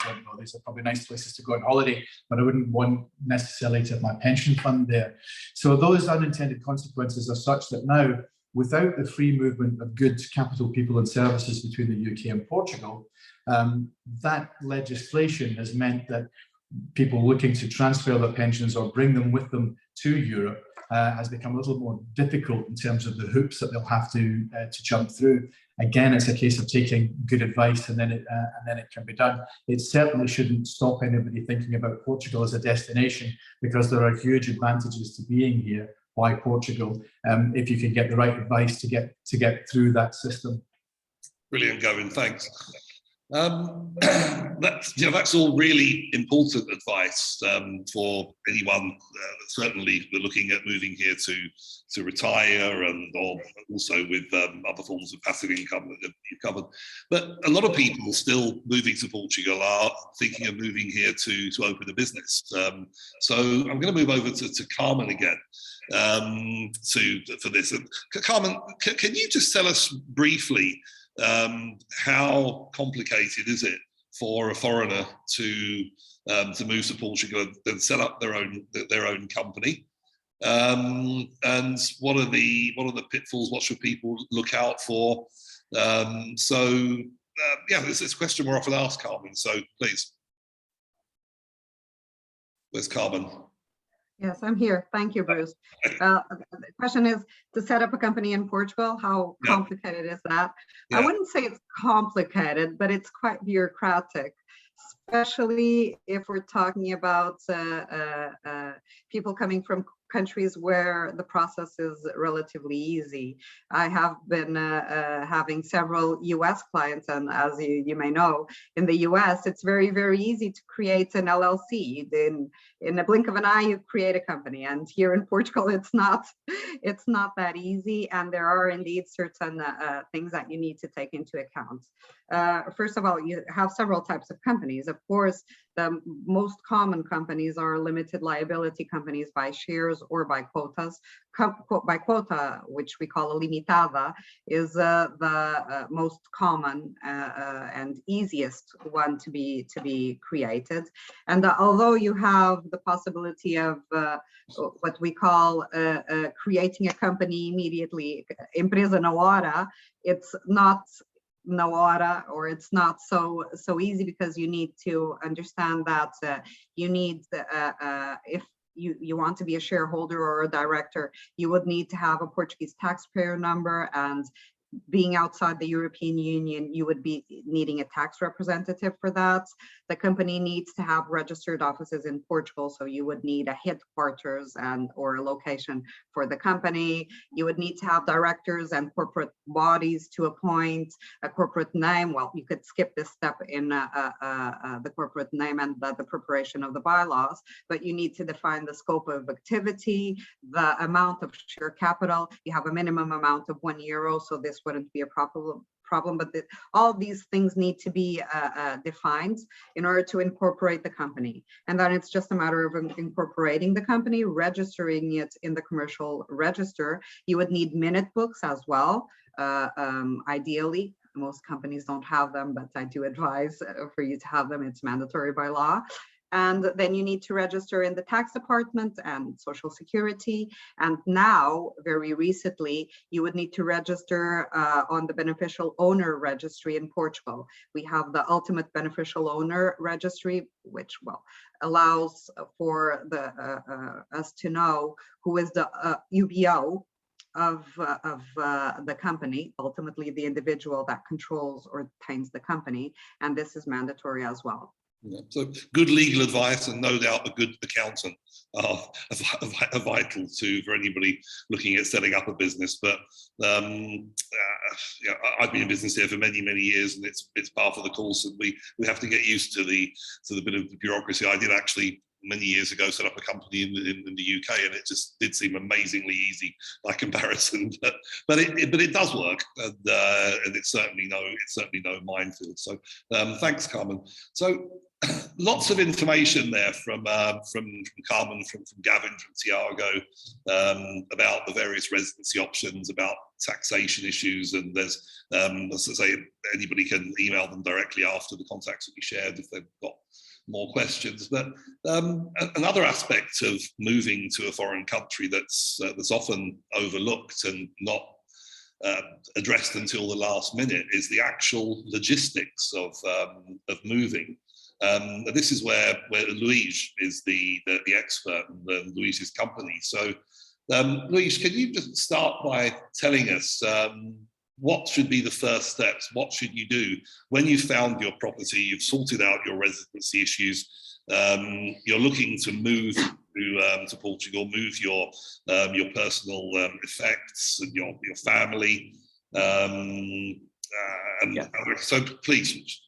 don't know, these are probably nice places to go on holiday, but I wouldn't want necessarily to have my pension fund there. So those unintended consequences are such that now, without the free movement of goods, capital, people and services between the UK and Portugal, that legislation has meant that people looking to transfer their pensions or bring them with them to Europe has become a little more difficult in terms of the hoops that they'll have to jump through. Again, it's a case of taking good advice and then it can be done. It certainly shouldn't stop anybody thinking about Portugal as a destination, because there are huge advantages to being here. Why Portugal? If you can get the right advice to get through that system. Brilliant, Gavin. Thanks. That's all really important advice for anyone. Certainly, we're looking at moving here to retire, and or also with other forms of passive income that you've covered. But a lot of people still moving to Portugal are thinking of moving here to open a business. So I'm going to move over to Carmen again for this. And Carmen, can you just tell us briefly how complicated is it for a foreigner to move to Portugal and set up their own company? And what are the pitfalls? What should people look out for? It's a question we're often asked, Carmen. So please, where's Carmen? Yes, I'm here. Thank you, Bruce. The question is, to set up a company in Portugal, how complicated is that? I wouldn't say it's complicated, but it's quite bureaucratic. especially if we're talking about people coming from countries where the process is relatively easy. I have been having several US clients, and as you may know, in the US, it's very, very easy to create an LLC. In a blink of an eye, you create a company. And here in Portugal, it's not that easy. And there are indeed certain things that you need to take into account. First of all, you have several types of companies. Of course, the most common companies are limited liability companies by shares or by quotas. By quota, which we call a limitada, is the most common and easiest one to be created. And although you have the possibility of what we call creating a company immediately, empresa na hora, it's not no hora, or it's not so easy, because you need to understand that you need if you want to be a shareholder or a director, you would need to have a Portuguese taxpayer number, and being outside the European Union, you would be needing a tax representative for that. The company needs to have registered offices in Portugal, so you would need a headquarters or a location for the company. You would need to have directors and corporate bodies to appoint, a corporate name. Well, you could skip this step in the corporate name and the preparation of the bylaws, but you need to define the scope of activity, the amount of share capital. You have a minimum amount of €1, so this wouldn't be a problem, but all these things need to be defined in order to incorporate the company. And then it's just a matter of incorporating the company, registering it in the commercial register. You would need minute books as well, ideally. Most companies don't have them, but I do advise for you to have them. It's mandatory by law. And then you need to register in the tax department and social security. And now, very recently, you would need to register on the beneficial owner registry in Portugal. We have the ultimate beneficial owner registry, which, well, allows for us to know who is the UBO of the company, ultimately the individual that controls or retains the company. And this is mandatory as well. Yeah. So good legal advice and no doubt a good accountant are vital for anybody looking at setting up a business. But yeah, I've been in business here for many, many years, and it's part of the course, and we have to get used to the bit of the bureaucracy. I did actually many years ago set up a company in the UK, and it just did seem amazingly easy by comparison. But it does work, and it's certainly no minefield. So thanks, Carmen. So lots of information there from Carmen, from Gavin, from Tiago, about the various residency options, about taxation issues, and there's, as I say, anybody can email them directly after the contacts that we shared if they've got more questions. But another aspect of moving to a foreign country that's often overlooked and not addressed until the last minute is the actual logistics of moving. This is where Luis is the expert, and Luis's company. So Luis, can you just start by telling us what should be the first steps? What should you do when you've found your property, you've sorted out your residency issues, you're looking to move to Portugal, move your personal effects and your family, yeah. So please.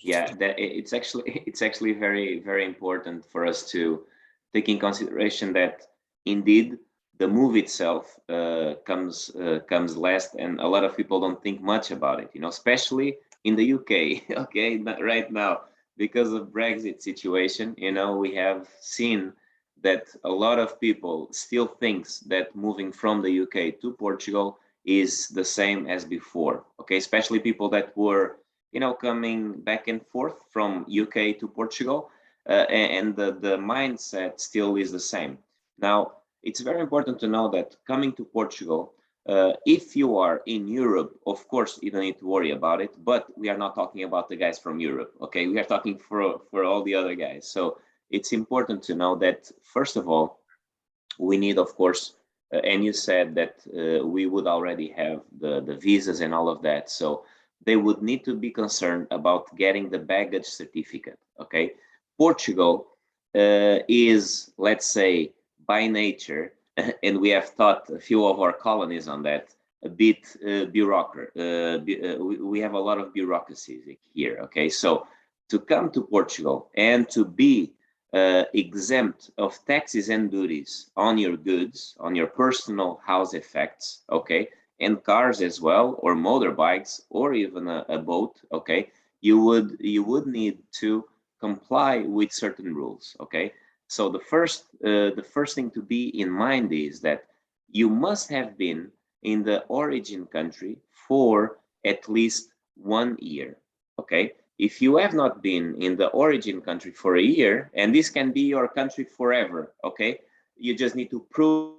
Yeah, it's actually very, very important for us to take in consideration that indeed the move itself comes last, and a lot of people don't think much about it, especially in the UK. Okay, right now, because of Brexit situation, we have seen that a lot of people still thinks that moving from the UK to Portugal is the same as before. Okay, especially people that were coming back and forth from UK to Portugal, and the mindset still is the same. Now, it's very important to know that coming to Portugal, if you are in Europe, of course, you don't need to worry about it, but we are not talking about the guys from Europe, okay? We are talking for all the other guys. So it's important to know that, first of all, we need, of course, and you said that we would already have the visas and all of that. So they would need to be concerned about getting the baggage certificate, okay? Portugal is, let's say, by nature, and we have taught a few of our colonies on that, a bit bureaucratic. We have a lot of bureaucracy here, okay? So to come to Portugal and to be exempt of taxes and duties on your goods, on your personal house effects, okay, and cars as well, or motorbikes, or even a boat, okay, you would need to comply with certain rules, okay. So the first thing to be in mind is that you must have been in the origin country for at least 1 year, okay. If you have not been in the origin country for a year, and this can be your country forever, okay, you just need to prove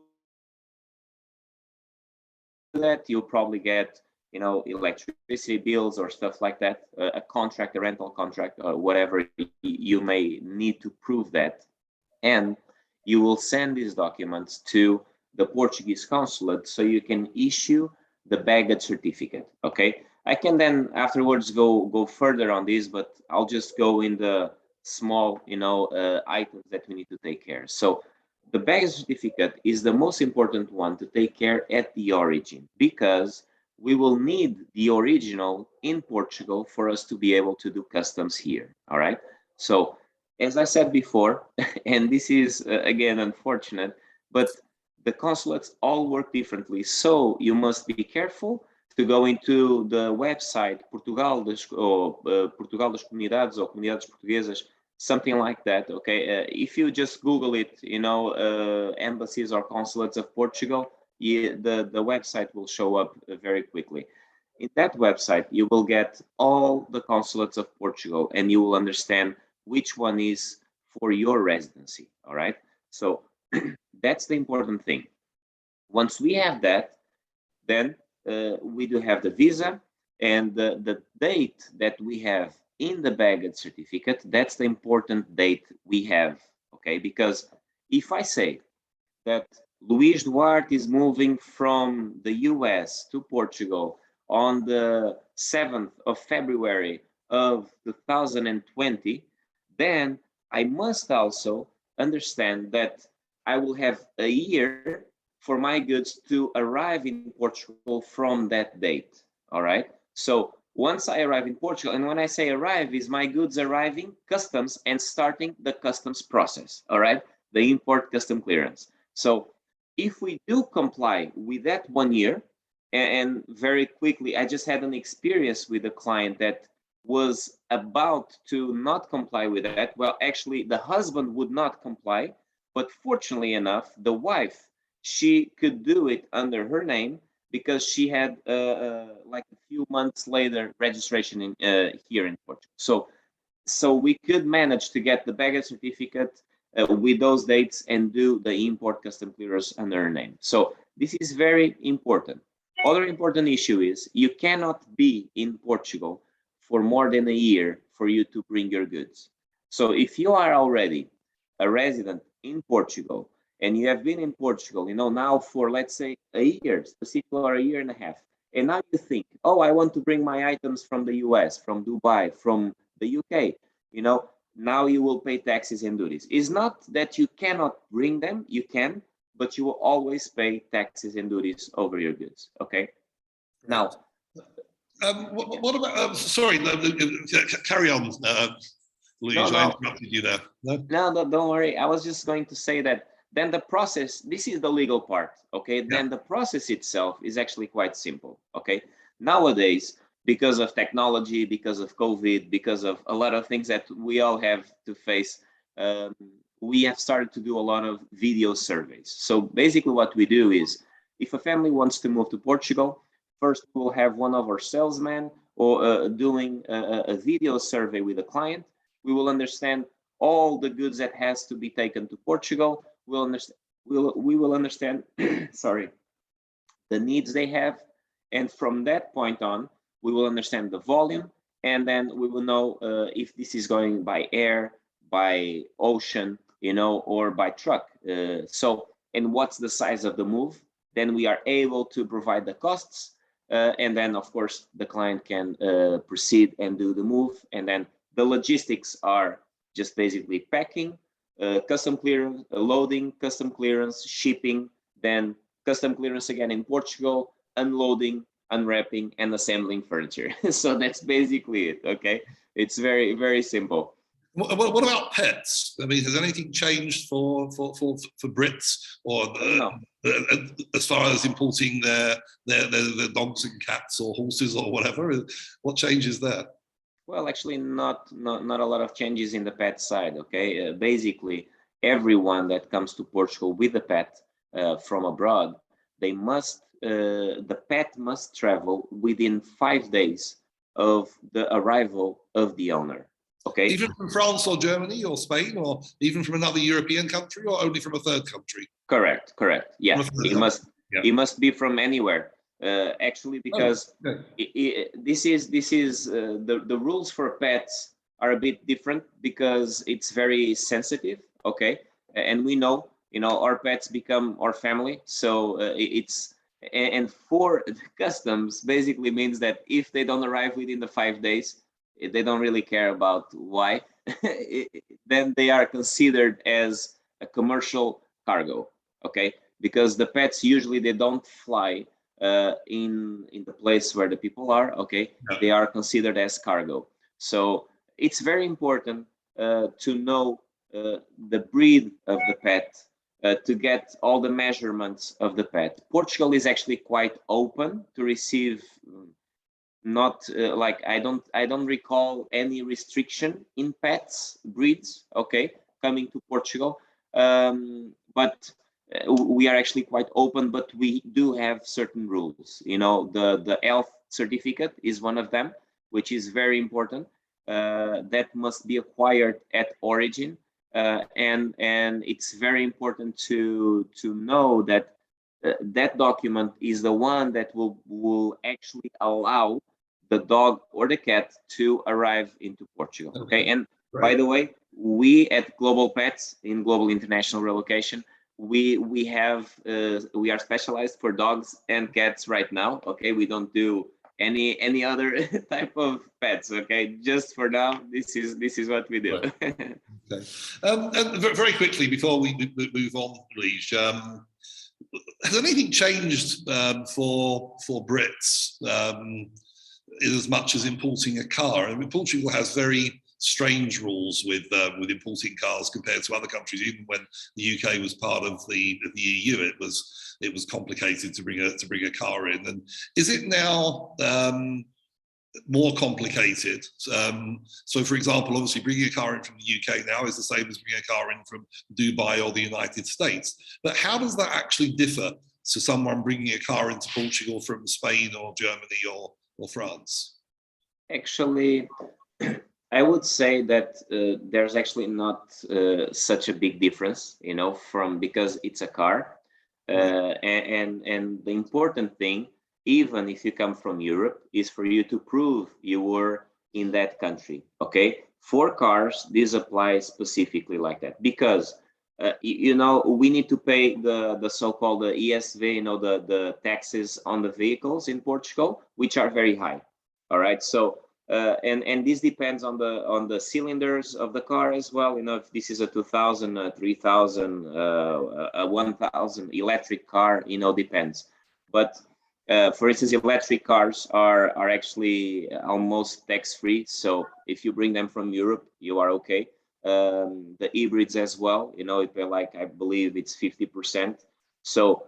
that. You'll probably get, you know, electricity bills or stuff like that, a contract, a rental contract, or whatever you may need to prove that. And you will send these documents to the Portuguese consulate so you can issue the baggage certificate, okay? I can then afterwards go further on this, but I'll just go in the small, you know, items that we need to take care. So the baggage certificate is the most important one to take care at the origin, because we will need the original in Portugal for us to be able to do customs here, all right? So as I said before, and this is again unfortunate, but the consulates all work differently, so you must be careful to go into the website Portugal das Comunidades or Comunidades Portuguesas, something like that, okay? If you just Google it, you know, embassies or consulates of Portugal, the website will show up very quickly. In that website, you will get all the consulates of Portugal, and you will understand which one is for your residency, all right? So that's the important thing. Once we have that, then we do have the visa, and the date that we have in the baggage certificate, that's the important date we have, okay? Because if I say that Luis Duarte is moving from the US to Portugal on the 7th of February of 2020, then I must also understand that I will have a year for my goods to arrive in Portugal from that date, all right? So once I arrive in Portugal, and when I say arrive, is my goods arriving, customs, and starting the customs process, all right? The import custom clearance. So if we do comply with that 1 year, and very quickly, I just had an experience with a client that was about to not comply with that. Well, actually, the husband would not comply, but fortunately enough, the wife, she could do it under her name because she had like a few months later registration in here in Portugal. So we could manage to get the baggage certificate with those dates and do the import custom clearance under her name. So this is very important. Other important issue is you cannot be in Portugal for more than a year for you to bring your goods. So if you are already a resident in Portugal and you have been in Portugal, you know, now for, let's say, a year, specifically, or a year and a half, and now you think, oh, I want to bring my items from the US, from Dubai, from the UK, you know, now you will pay taxes and duties. It's not that you cannot bring them, you can, but you will always pay taxes and duties over your goods, okay? Now, what about, sorry, carry on, Luis, I interrupted you there. No, don't worry. I was just going to say that then the process, this is the legal part, okay? Yeah. Then the process itself is actually quite simple, okay? Nowadays, because of technology, because of COVID, because of a lot of things that we all have to face, we have started to do a lot of video surveys. So basically what we do is, if a family wants to move to Portugal, first we'll have one of our salesmen or doing a video survey with a client. We will understand all the goods that has to be taken to Portugal. We will understand, sorry, the needs they have. And from that point on, we will understand the volume, and then we will know if this is going by air, by ocean, you know, or by truck. And what's the size of the move? Then we are able to provide the costs. and then of course the client can proceed and do the move, and then the logistics are just basically packing, custom clearance, loading, custom clearance, shipping, then custom clearance again in Portugal, unloading, unwrapping, and assembling furniture. So that's basically it. Okay, it's very, very simple. What about pets? I mean, has anything changed for Brits, or No. As far as importing their dogs and cats or horses or whatever? What changes there? Well, actually, not a lot of changes in the pet side. Okay, basically, everyone that comes to Portugal with a pet from abroad, they must the pet must travel within 5 days of the arrival of the owner. Okay. Even from France or Germany or Spain, or even from another European country, or only from a third country? Correct. Yeah, it must be from anywhere. Actually, because this is the rules for pets are a bit different because it's very sensitive. Okay, and we know, our pets become our family, so and for the customs basically means that if they don't arrive within the 5 days, they don't really care about why, then they are considered as a commercial cargo. Okay, because the pets usually they don't fly in the place where the people are. Okay, they are considered as cargo. So it's very important to know the breed of the pet, to get all the measurements of the pet. Portugal is actually quite open to receive. Not like I don't recall any restriction in pets breeds. Okay, coming to Portugal, but we are actually quite open, but we do have certain rules. The health certificate is one of them, which is very important. That must be acquired at origin, and it's very important to know that that document is the one that will actually allow the dog or the cat to arrive into Portugal. Okay, and by the way, we at Global Pets in Global International Relocation, we are specialized for dogs and cats right now. Okay, we don't do any other type of pets. Okay, just for now, this is what we do. Okay, and very quickly before we move on, Liege, has anything changed for Brits in as much as importing a car? I mean, Portugal has very strange rules with importing cars compared to other countries. Even when the UK was part of the EU, it was complicated to bring a car in. And is it now more complicated? So, for example, obviously bringing a car in from the UK now is the same as bringing a car in from Dubai or the United States. But how does that actually differ to someone bringing a car into Portugal from Spain or Germany or France? Actually, I would say that there's actually not such a big difference, because it's a car. And the important thing, even if you come from Europe, is for you to prove you were in that country. Okay, for cars, this applies specifically like that, because we need to pay the so-called ESV, the taxes on the vehicles in Portugal, which are very high. All right, so and this depends on the cylinders of the car as well. If this is a 2000, 3000, a 1000 electric car, depends. But for instance, electric cars are actually almost tax-free. So if you bring them from Europe, you are okay. The hybrids as well, it pay I believe it's 50%. So,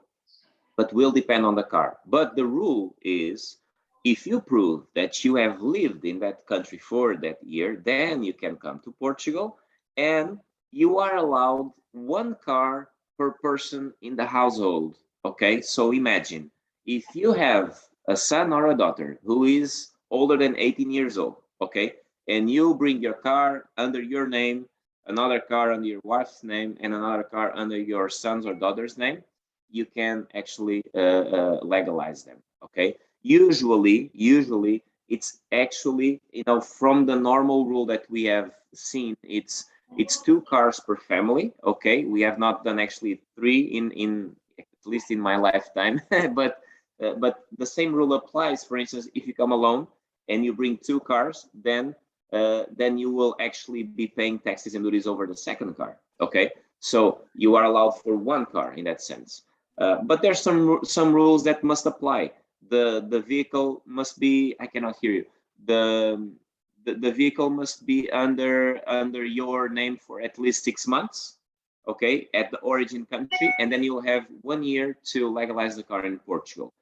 but will depend on the car. But the rule is, if you prove that you have lived in that country for that year, then you can come to Portugal, and you are allowed one car per person in the household. Okay, so imagine if you have a son or a daughter who is older than 18 years old, okay, and you bring your car under your name, another car under your wife's name, and another car under your son's or daughter's name, you can actually legalize them. Okay. Usually it's actually, from the normal rule that we have seen, it's 2 cars per family. Okay, we have not done actually 3 in at least in my lifetime, but but the same rule applies. For instance, if you come alone and you bring 2 cars, then you will actually be paying taxes and duties over the second car. Okay, so you are allowed for 1 car in that sense. But there's some rules that must apply. The vehicle must be, I cannot hear you. The vehicle must be under your name for at least 6 months, okay, at the origin country, and then you'll have 1 year to legalize the car in Portugal.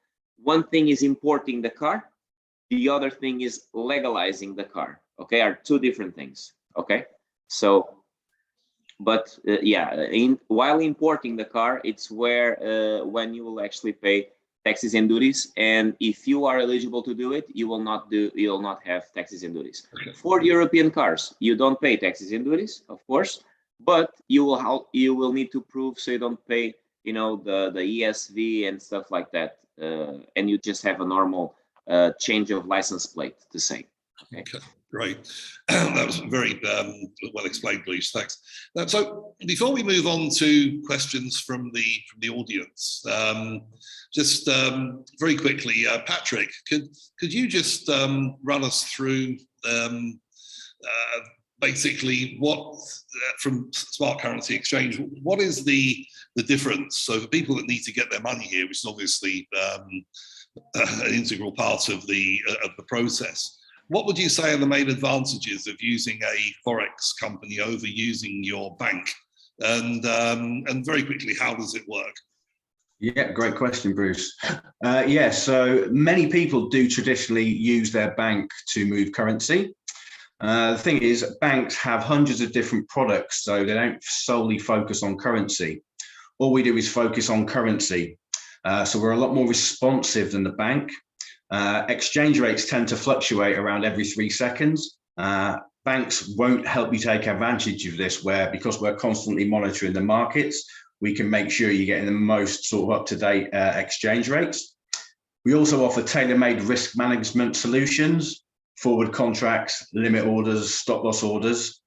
One thing is importing the car, the other thing is legalizing the car, okay, are 2 different things, okay? So, but yeah, while importing the car, it's where when you will actually pay taxes and duties, and if you are eligible to do it, you will not have taxes and duties. For the European cars, you don't pay taxes and duties, of course, but you will need to prove, so you don't pay, you know, the ESV and stuff like that, and you just have a normal change of license plate to say. Okay. Great. That was very well explained, Bruce. Thanks. So before we move on to questions from the audience, just very quickly, Patrick, could you just run us through basically what from smart currency exchange? What is the difference? So for people that need to get their money here, which is obviously an integral part of the process. What would you say are the main advantages of using a Forex company over using your bank? And very quickly, how does it work? Yeah, great question, Bruce. Yeah, so many people do traditionally use their bank to move currency. The thing is, banks have hundreds of different products, so they don't solely focus on currency. All we do is focus on currency. So we're a lot more responsive than the bank. Exchange rates tend to fluctuate around every 3 seconds. Banks won't help you take advantage of this, because we're constantly monitoring the markets, we can make sure you're getting the most sort of up-to-date exchange rates. We also offer tailor-made risk management solutions, forward contracts, limit orders, stop loss orders.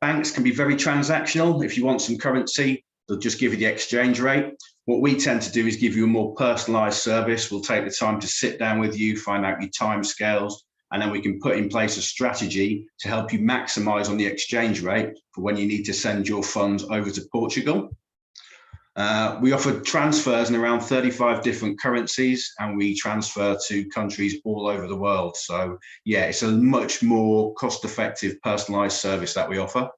Banks can be very transactional. If you want some currency, they'll just give you the exchange rate. What we tend to do is give you a more personalized service. We'll take the time to sit down with you, find out your time scales, and then we can put in place a strategy to help you maximize on the exchange rate for when you need to send your funds over to Portugal. We offer transfers in around 35 different currencies, and we transfer to countries all over the world. So yeah, it's a much more cost-effective, personalized service that we offer.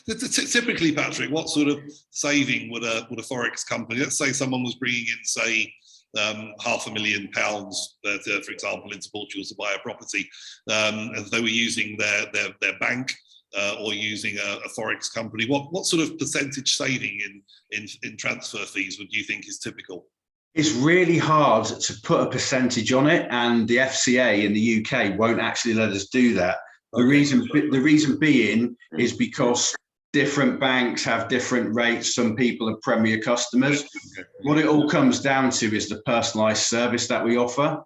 Typically, Patrick, what sort of saving would a Forex company, let's say someone was bringing in, say, £500,000, for example, into Portugal to buy a property, if they were using their bank or using a Forex company, what sort of percentage saving in transfer fees would you think is typical? It's really hard to put a percentage on it, and the FCA in the UK won't actually let us do that. The reason being is because different banks have different rates. Some people are premier customers. Okay. What it all comes down to is the personalised service that we offer.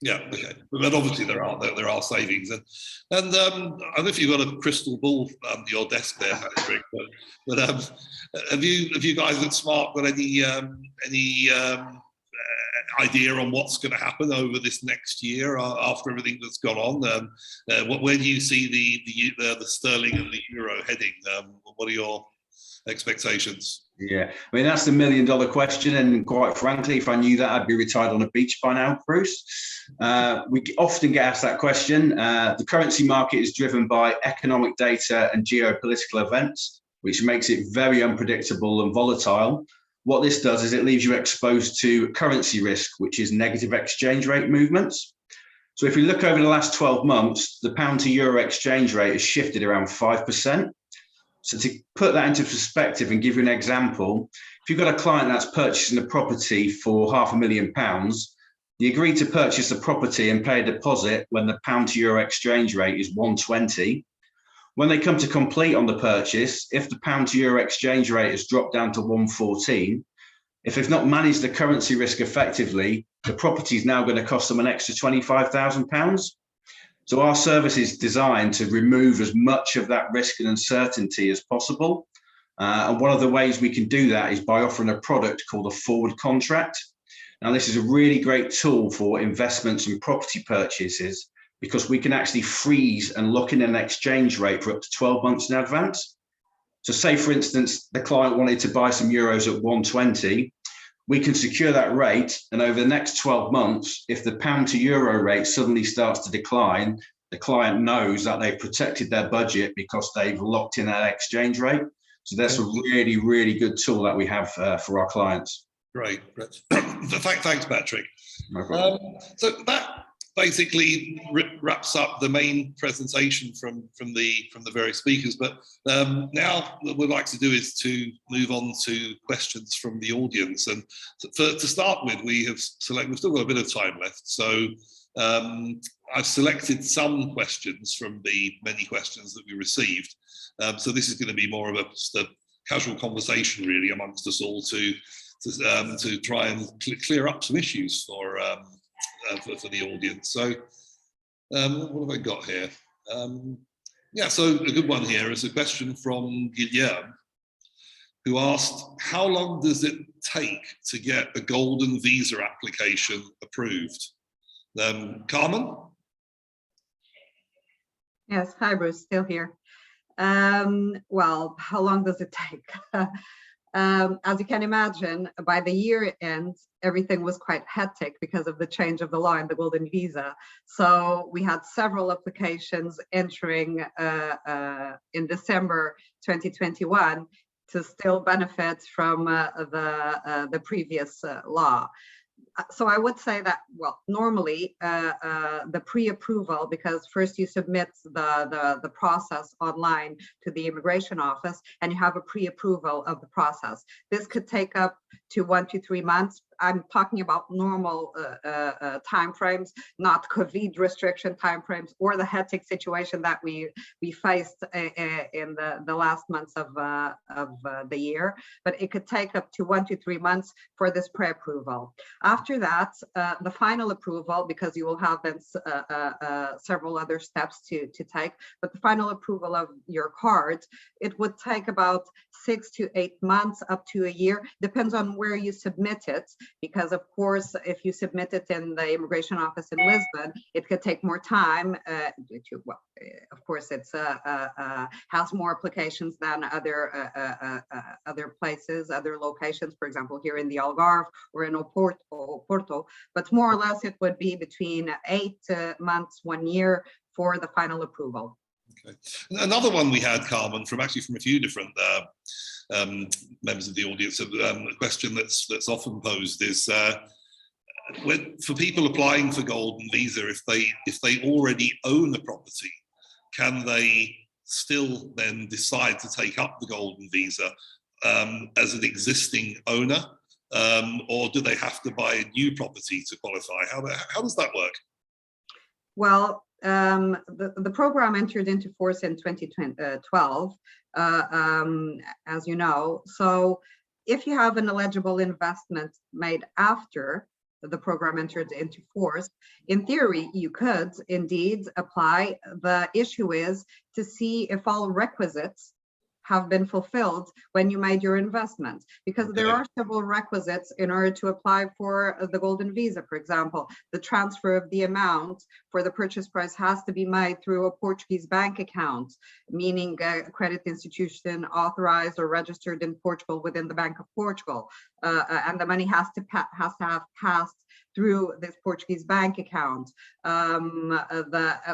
Yeah, okay. But obviously there are savings, and I don't know if you've got a crystal ball under your desk there, Patrick. But have you guys at Smart got any idea on what's going to happen over this next year after everything that's gone on? Where do you see the sterling and the euro heading? What are your expectations? Yeah, I mean, that's the $1 million question, and quite frankly, if I knew that, I'd be retired on a beach by now, Bruce. We often get asked that question. The currency market is driven by economic data and geopolitical events, which makes it very unpredictable and volatile. What this does is it leaves you exposed to currency risk, which is negative exchange rate movements. So if you look over the last 12 months, the pound to euro exchange rate has shifted around 5%. So to put that into perspective and give you an example, if you've got a client that's purchasing a property for £500,000, you agree to purchase the property and pay a deposit when the pound to euro exchange rate is 120. When they come to complete on the purchase, if the pound to euro exchange rate has dropped down to 114, if they've not managed the currency risk effectively, the property is now going to cost them an extra £25,000. So our service is designed to remove as much of that risk and uncertainty as possible. And one of the ways we can do that is by offering a product called a forward contract. Now, this is a really great tool for investments and property purchases because we can actually freeze and lock in an exchange rate for up to 12 months in advance. So say, for instance, the client wanted to buy some euros at 120, we can secure that rate, and over the next 12 months, if the pound to euro rate suddenly starts to decline, the client knows that they've protected their budget because they've locked in that exchange rate. So that's a really, really good tool that we have for our clients. Great. Thanks, Patrick. No problem. So that basically wraps up the main presentation from the various speakers. But now what we'd like to do is to move on to questions from the audience. And to start with, we've still got a bit of time left. So I've selected some questions from the many questions that we received. So this is going to be more of just a casual conversation, really, amongst us all to try and clear up some issues for the audience. So what have I got here? Yeah, so a good one here is a question from Guilherme, who asked, how long does it take to get a golden visa application approved? Carmen? Yes, hi Bruce, still here. Well, how long does it take? As you can imagine, by the year end, everything was quite hectic because of the change of the law in the golden visa. So we had several applications entering in December 2021 to still benefit from the previous law. So I would say that, well, normally the pre-approval, because first you submit the process online to the immigration office and you have a pre-approval of the process. This could take up to 1 to 3 months. I'm talking about normal timeframes, not COVID restriction timeframes or the hectic situation that we faced in the last months of the year. But it could take up to 1 to 3 months for this pre-approval. After that, the final approval, because you will have then several other steps to take, but the final approval of your card, it would take about 6 to 8 months, up to a year, depends on where you submit it. Because of course, if you submit it in the immigration office in Lisbon, it could take more time. Well, of course, it's has more applications than other places, other locations. For example, here in the Algarve or in Porto. But more or less, it would be between 8 months, 1 year for the final approval. Okay. Another one we had, Carmen, from a few different members of the audience, a question that's often posed is for people applying for golden visa, if they already own a property, can they still then decide to take up the golden visa as an existing owner, or do they have to buy a new property to qualify? How does that work? Well, the program entered into force in 2012, as you know. So if you have an eligible investment made after the program entered into force, in theory, you could indeed apply. The issue is to see if all requisites have been fulfilled when you made your investment, because there are several requisites in order to apply for the golden visa. For example, the transfer of the amount for the purchase price has to be made through a Portuguese bank account, meaning a credit institution authorized or registered in Portugal within the Bank of Portugal, and the money has to have passed through this Portuguese bank account. The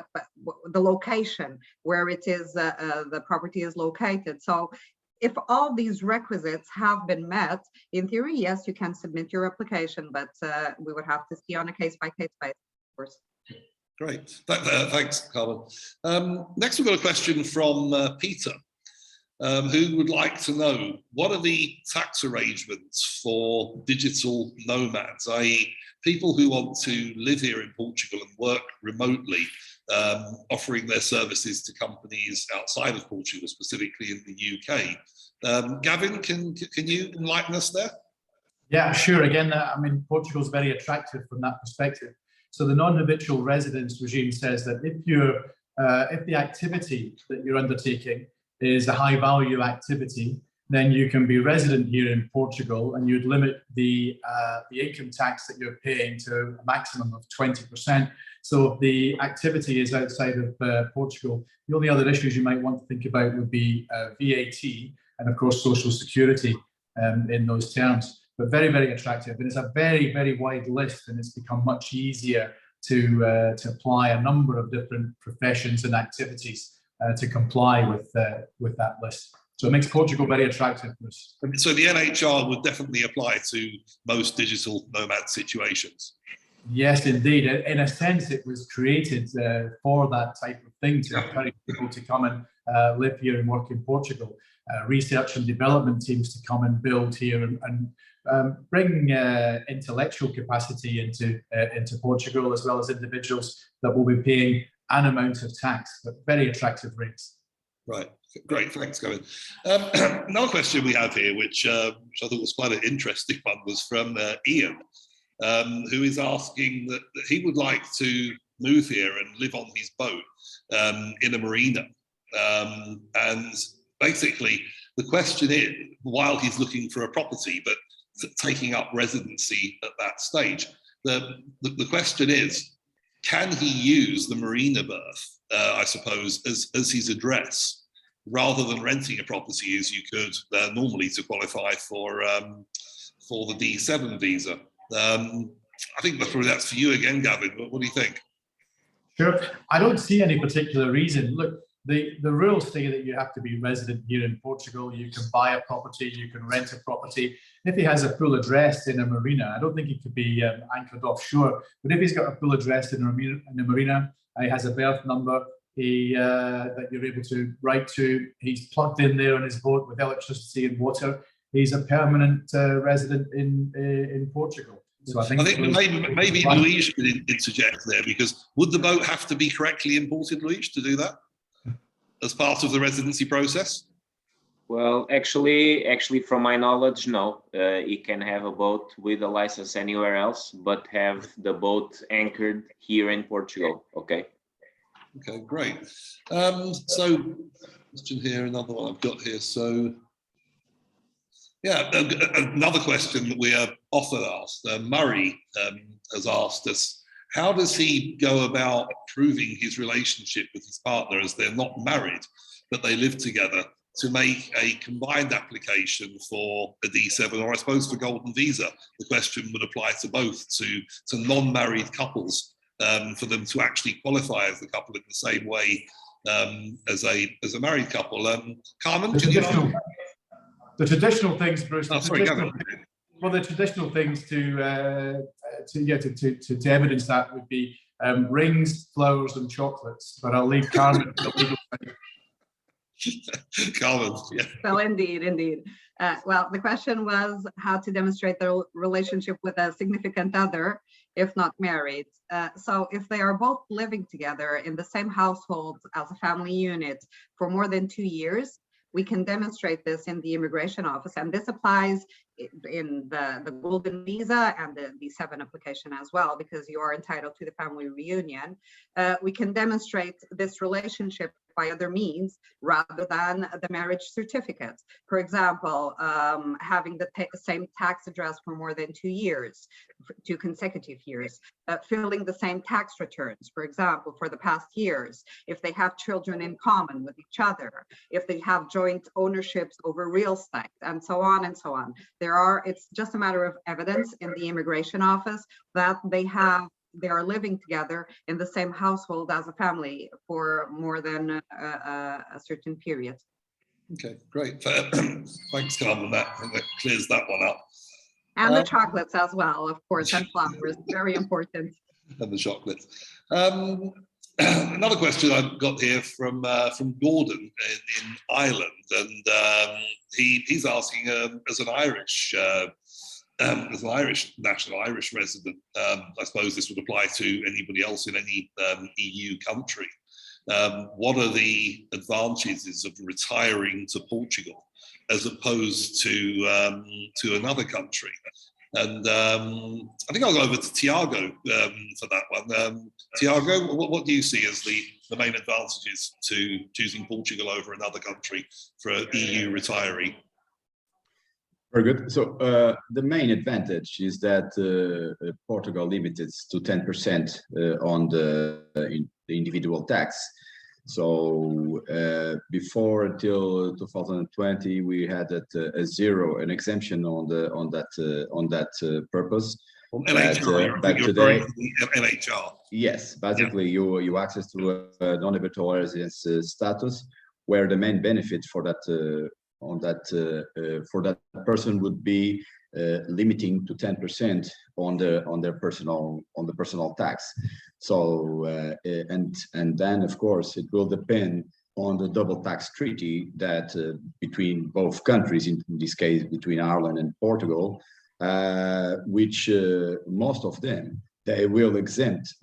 location where it is, the property is located. So if all these requisites have been met, in theory, yes, you can submit your application, but we would have to see on a case-by-case basis, of course. Great, thanks, Carmen. Next, we've got a question from Peter, who would like to know, what are the tax arrangements for digital nomads, i.e. people who want to live here in Portugal and work remotely, offering their services to companies outside of Portugal, specifically in the UK. Gavin, can you enlighten us there? Yeah, sure. Again, I mean, Portugal's very attractive from that perspective. So the non-habitual residence regime says that if the activity that you're undertaking is a high value activity, then you can be resident here in Portugal, and you'd limit the income tax that you're paying to a maximum of 20%. So if the activity is outside of Portugal, the only other issues you might want to think about would be VAT and, of course, social security in those terms. But very, very attractive. And it's a very, very wide list, and it's become much easier to apply a number of different professions and activities to comply with that list. So it makes Portugal very attractive. So the NHR would definitely apply to most digital nomad situations. Yes, indeed. In a sense, it was created for that type of thing, to encourage people to come and live here and work in Portugal. Research and development teams to come and build here and bring intellectual capacity into Portugal, as well as individuals that will be paying an amount of tax, but very attractive rates. Right, great, thanks, Gavin. Another question we have here, which I thought was quite an interesting one, was from Ian, who is asking that he would like to move here and live on his boat in a marina. And basically, the question is, while he's looking for a property, but taking up residency at that stage, the question is, can he use the marina berth, I suppose, as his address, rather than renting a property as you could normally to qualify for the D7 visa? I think that's for you again, Gavin. What do you think? Sure. I don't see any particular reason. Look, the rules say that you have to be resident here in Portugal. You can buy a property, you can rent a property. If he has a full address in a marina, I don't think he could be anchored offshore. But if he's got a full address in a marina, he has a berth number that you're able to write to, he's plugged in there on his boat with electricity and water, he's a permanent resident in Portugal. So I think maybe Luis could interject there, because would the boat have to be correctly imported, Luis, to do that as part of the residency process? Well, actually, from my knowledge, no. You can have a boat with a license anywhere else, but have the boat anchored here in Portugal. Okay. Okay, great. So, question here, another one I've got here. So, yeah, another question that we are often asked. Murray has asked us, how does he go about proving his relationship with his partner, as they're not married, but they live together, to make a combined application for a D7, or I suppose for Golden Visa? The question would apply to both, to non-married couples, for them to actually qualify as a couple in the same way as a married couple. Carmen, the traditional things, Bruce. Oh, sorry, Gavin. Well, the traditional things to evidence that would be rings, flowers, and chocolates. But I'll leave Carmen to the legal side. Carmen, yeah. Well, indeed. Well, the question was how to demonstrate their relationship with a significant other if not married. So if they are both living together in the same household as a family unit for more than 2 years, we can demonstrate this in the immigration office. And this applies in the Golden Visa and the D7 application as well, because you are entitled to the family reunion. We can demonstrate this relationship by other means rather than the marriage certificate. For example, having the same tax address for more than 2 years, 2 consecutive years, filling the same tax returns, for example, for the past years, if they have children in common with each other, if they have joint ownerships over real estate, and so on and so on. It's just a matter of evidence in the immigration office that they are living together in the same household as a family for more than a certain period. Okay, great. Thanks, Carmen. That clears that one up. And the chocolates as well, of course, and flowers, very important. And the chocolates. Another question I've got here from Gordon in Ireland, and he's asking, as an Irish national, Irish resident, I suppose this would apply to anybody else in any EU country. What are the advantages of retiring to Portugal as opposed to another country? And I think I'll go over to Tiago for that one. Tiago, what do you see as the main advantages to choosing Portugal over another country for an EU retiree? Very good. So the main advantage is that Portugal limited to 10% on the individual tax. So before until 2020, we had a zero, an exemption on that purpose. NHR, but today, NHR. Yes, basically you access to a non-habitual residence status, where the main benefit for that for that person would be limiting to 10% on the personal tax. So and then of course it will depend on the double tax treaty that between both countries, in this case between Ireland and Portugal, which most of them they will exempt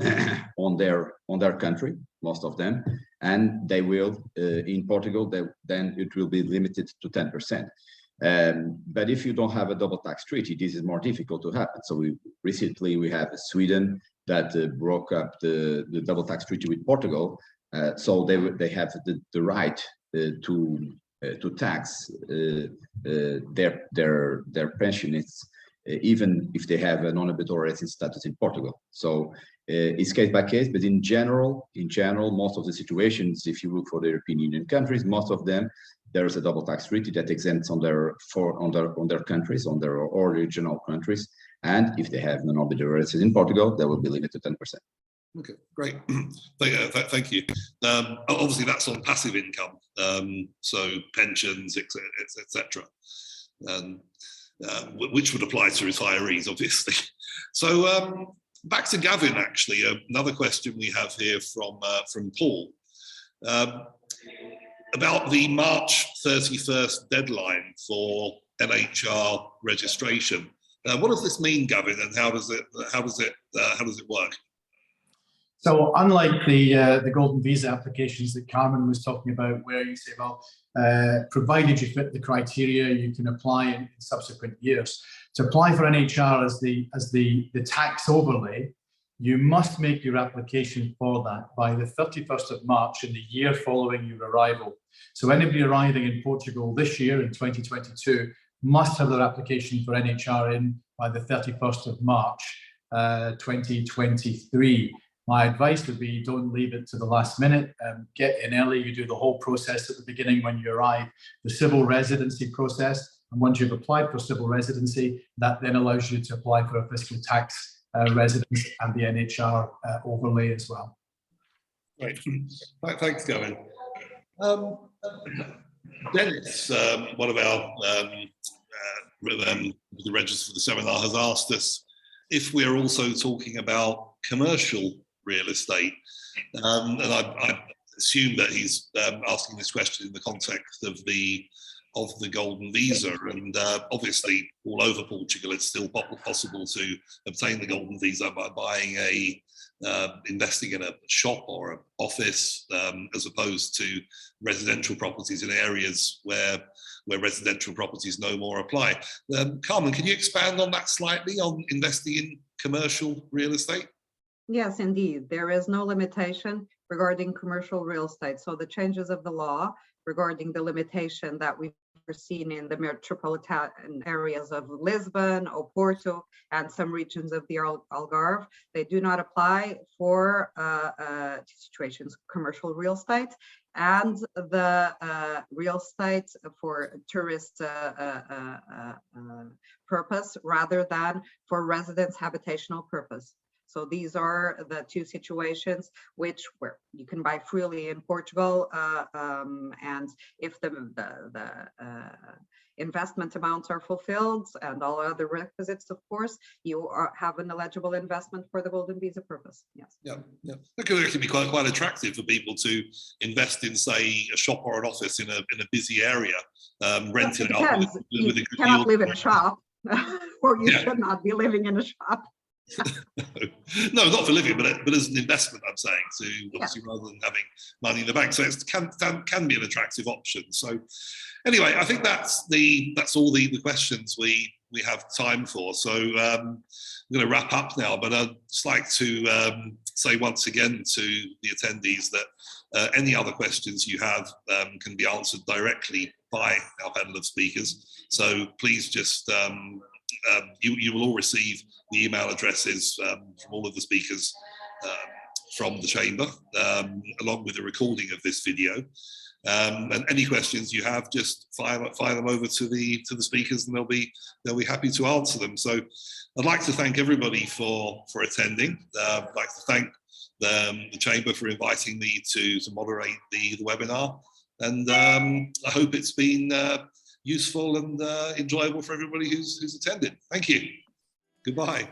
on their country, most of them, and they will in Portugal. Then it will be limited to 10%. But if you don't have a double tax treaty, this is more difficult to happen. So recently we have Sweden that broke up the double tax treaty with Portugal. So they have the right to tax their pensionists, even if they have a non-habitual residence status in Portugal. So it's case by case, but in general, most of the situations, if you look for the European Union countries, most of them, there is a double tax treaty that exempts on their countries, on their original countries. And if they have non-habitual residence in Portugal, that will be limited to 10%. Okay, great. Thank you. Obviously, that's on passive income, so pensions, etc. Which would apply to retirees, obviously. So back to Gavin, actually, another question we have here from Paul about the March 31st deadline for NHR registration. What does this mean, Gavin, and how does it work? So unlike the golden visa applications that Carmen was talking about, where you say, well, provided you fit the criteria, you can apply in subsequent years. To apply for NHR as the tax overlay, you must make your application for that by the 31st of March in the year following your arrival. So anybody arriving in Portugal this year in 2022 must have their application for NHR in by the 31st of March 2023. My advice would be don't leave it to the last minute. Get in early. You do the whole process at the beginning when you arrive, the civil residency process. And once you've applied for civil residency, that then allows you to apply for a fiscal tax residence and the NHR overlay as well. Right. Thanks, Gavin. Dennis, one of our the register for the seminar, has asked us if we're also talking about commercial real estate, and I assume that he's asking this question in the context of the golden visa, and obviously all over Portugal it's still possible to obtain the golden visa by buying investing in a shop or an office, as opposed to residential properties in areas where residential properties no more apply. Carmen, can you expand on that slightly, on investing in commercial real estate? Yes, indeed. There is no limitation regarding commercial real estate. So the changes of the law regarding the limitation that we've seen in the metropolitan areas of Lisbon, Oporto, and some regions of the Algarve, they do not apply for situations commercial real estate, and the real estate for tourist purpose rather than for residence habitational purpose. So these are the two situations where you can buy freely in Portugal, and if the investment amounts are fulfilled and all other requisites, of course, you have an eligible investment for the golden visa purpose. Yes. Yeah. That could actually be quite attractive for people to invest in, say, a shop or an office in a busy area, rent it out. You cannot live in a shop, or you should not be living in a shop. No, not for living, but as an investment, I'm saying, to obviously rather than having money in the bank. So it can be an attractive option. So anyway, I think that's all the questions we have time for. So I'm going to wrap up now, but I'd just like to say once again to the attendees that any other questions you have can be answered directly by our panel of speakers. So please just, you will all receive the email addresses from all of the speakers from the chamber, along with a recording of this video. And any questions you have, just fire them over to the speakers, and they'll be happy to answer them. So I'd like to thank everybody for attending. I'd like to thank the chamber for inviting me to moderate the webinar, and I hope it's been useful and enjoyable for everybody who's attended. Thank you. Goodbye.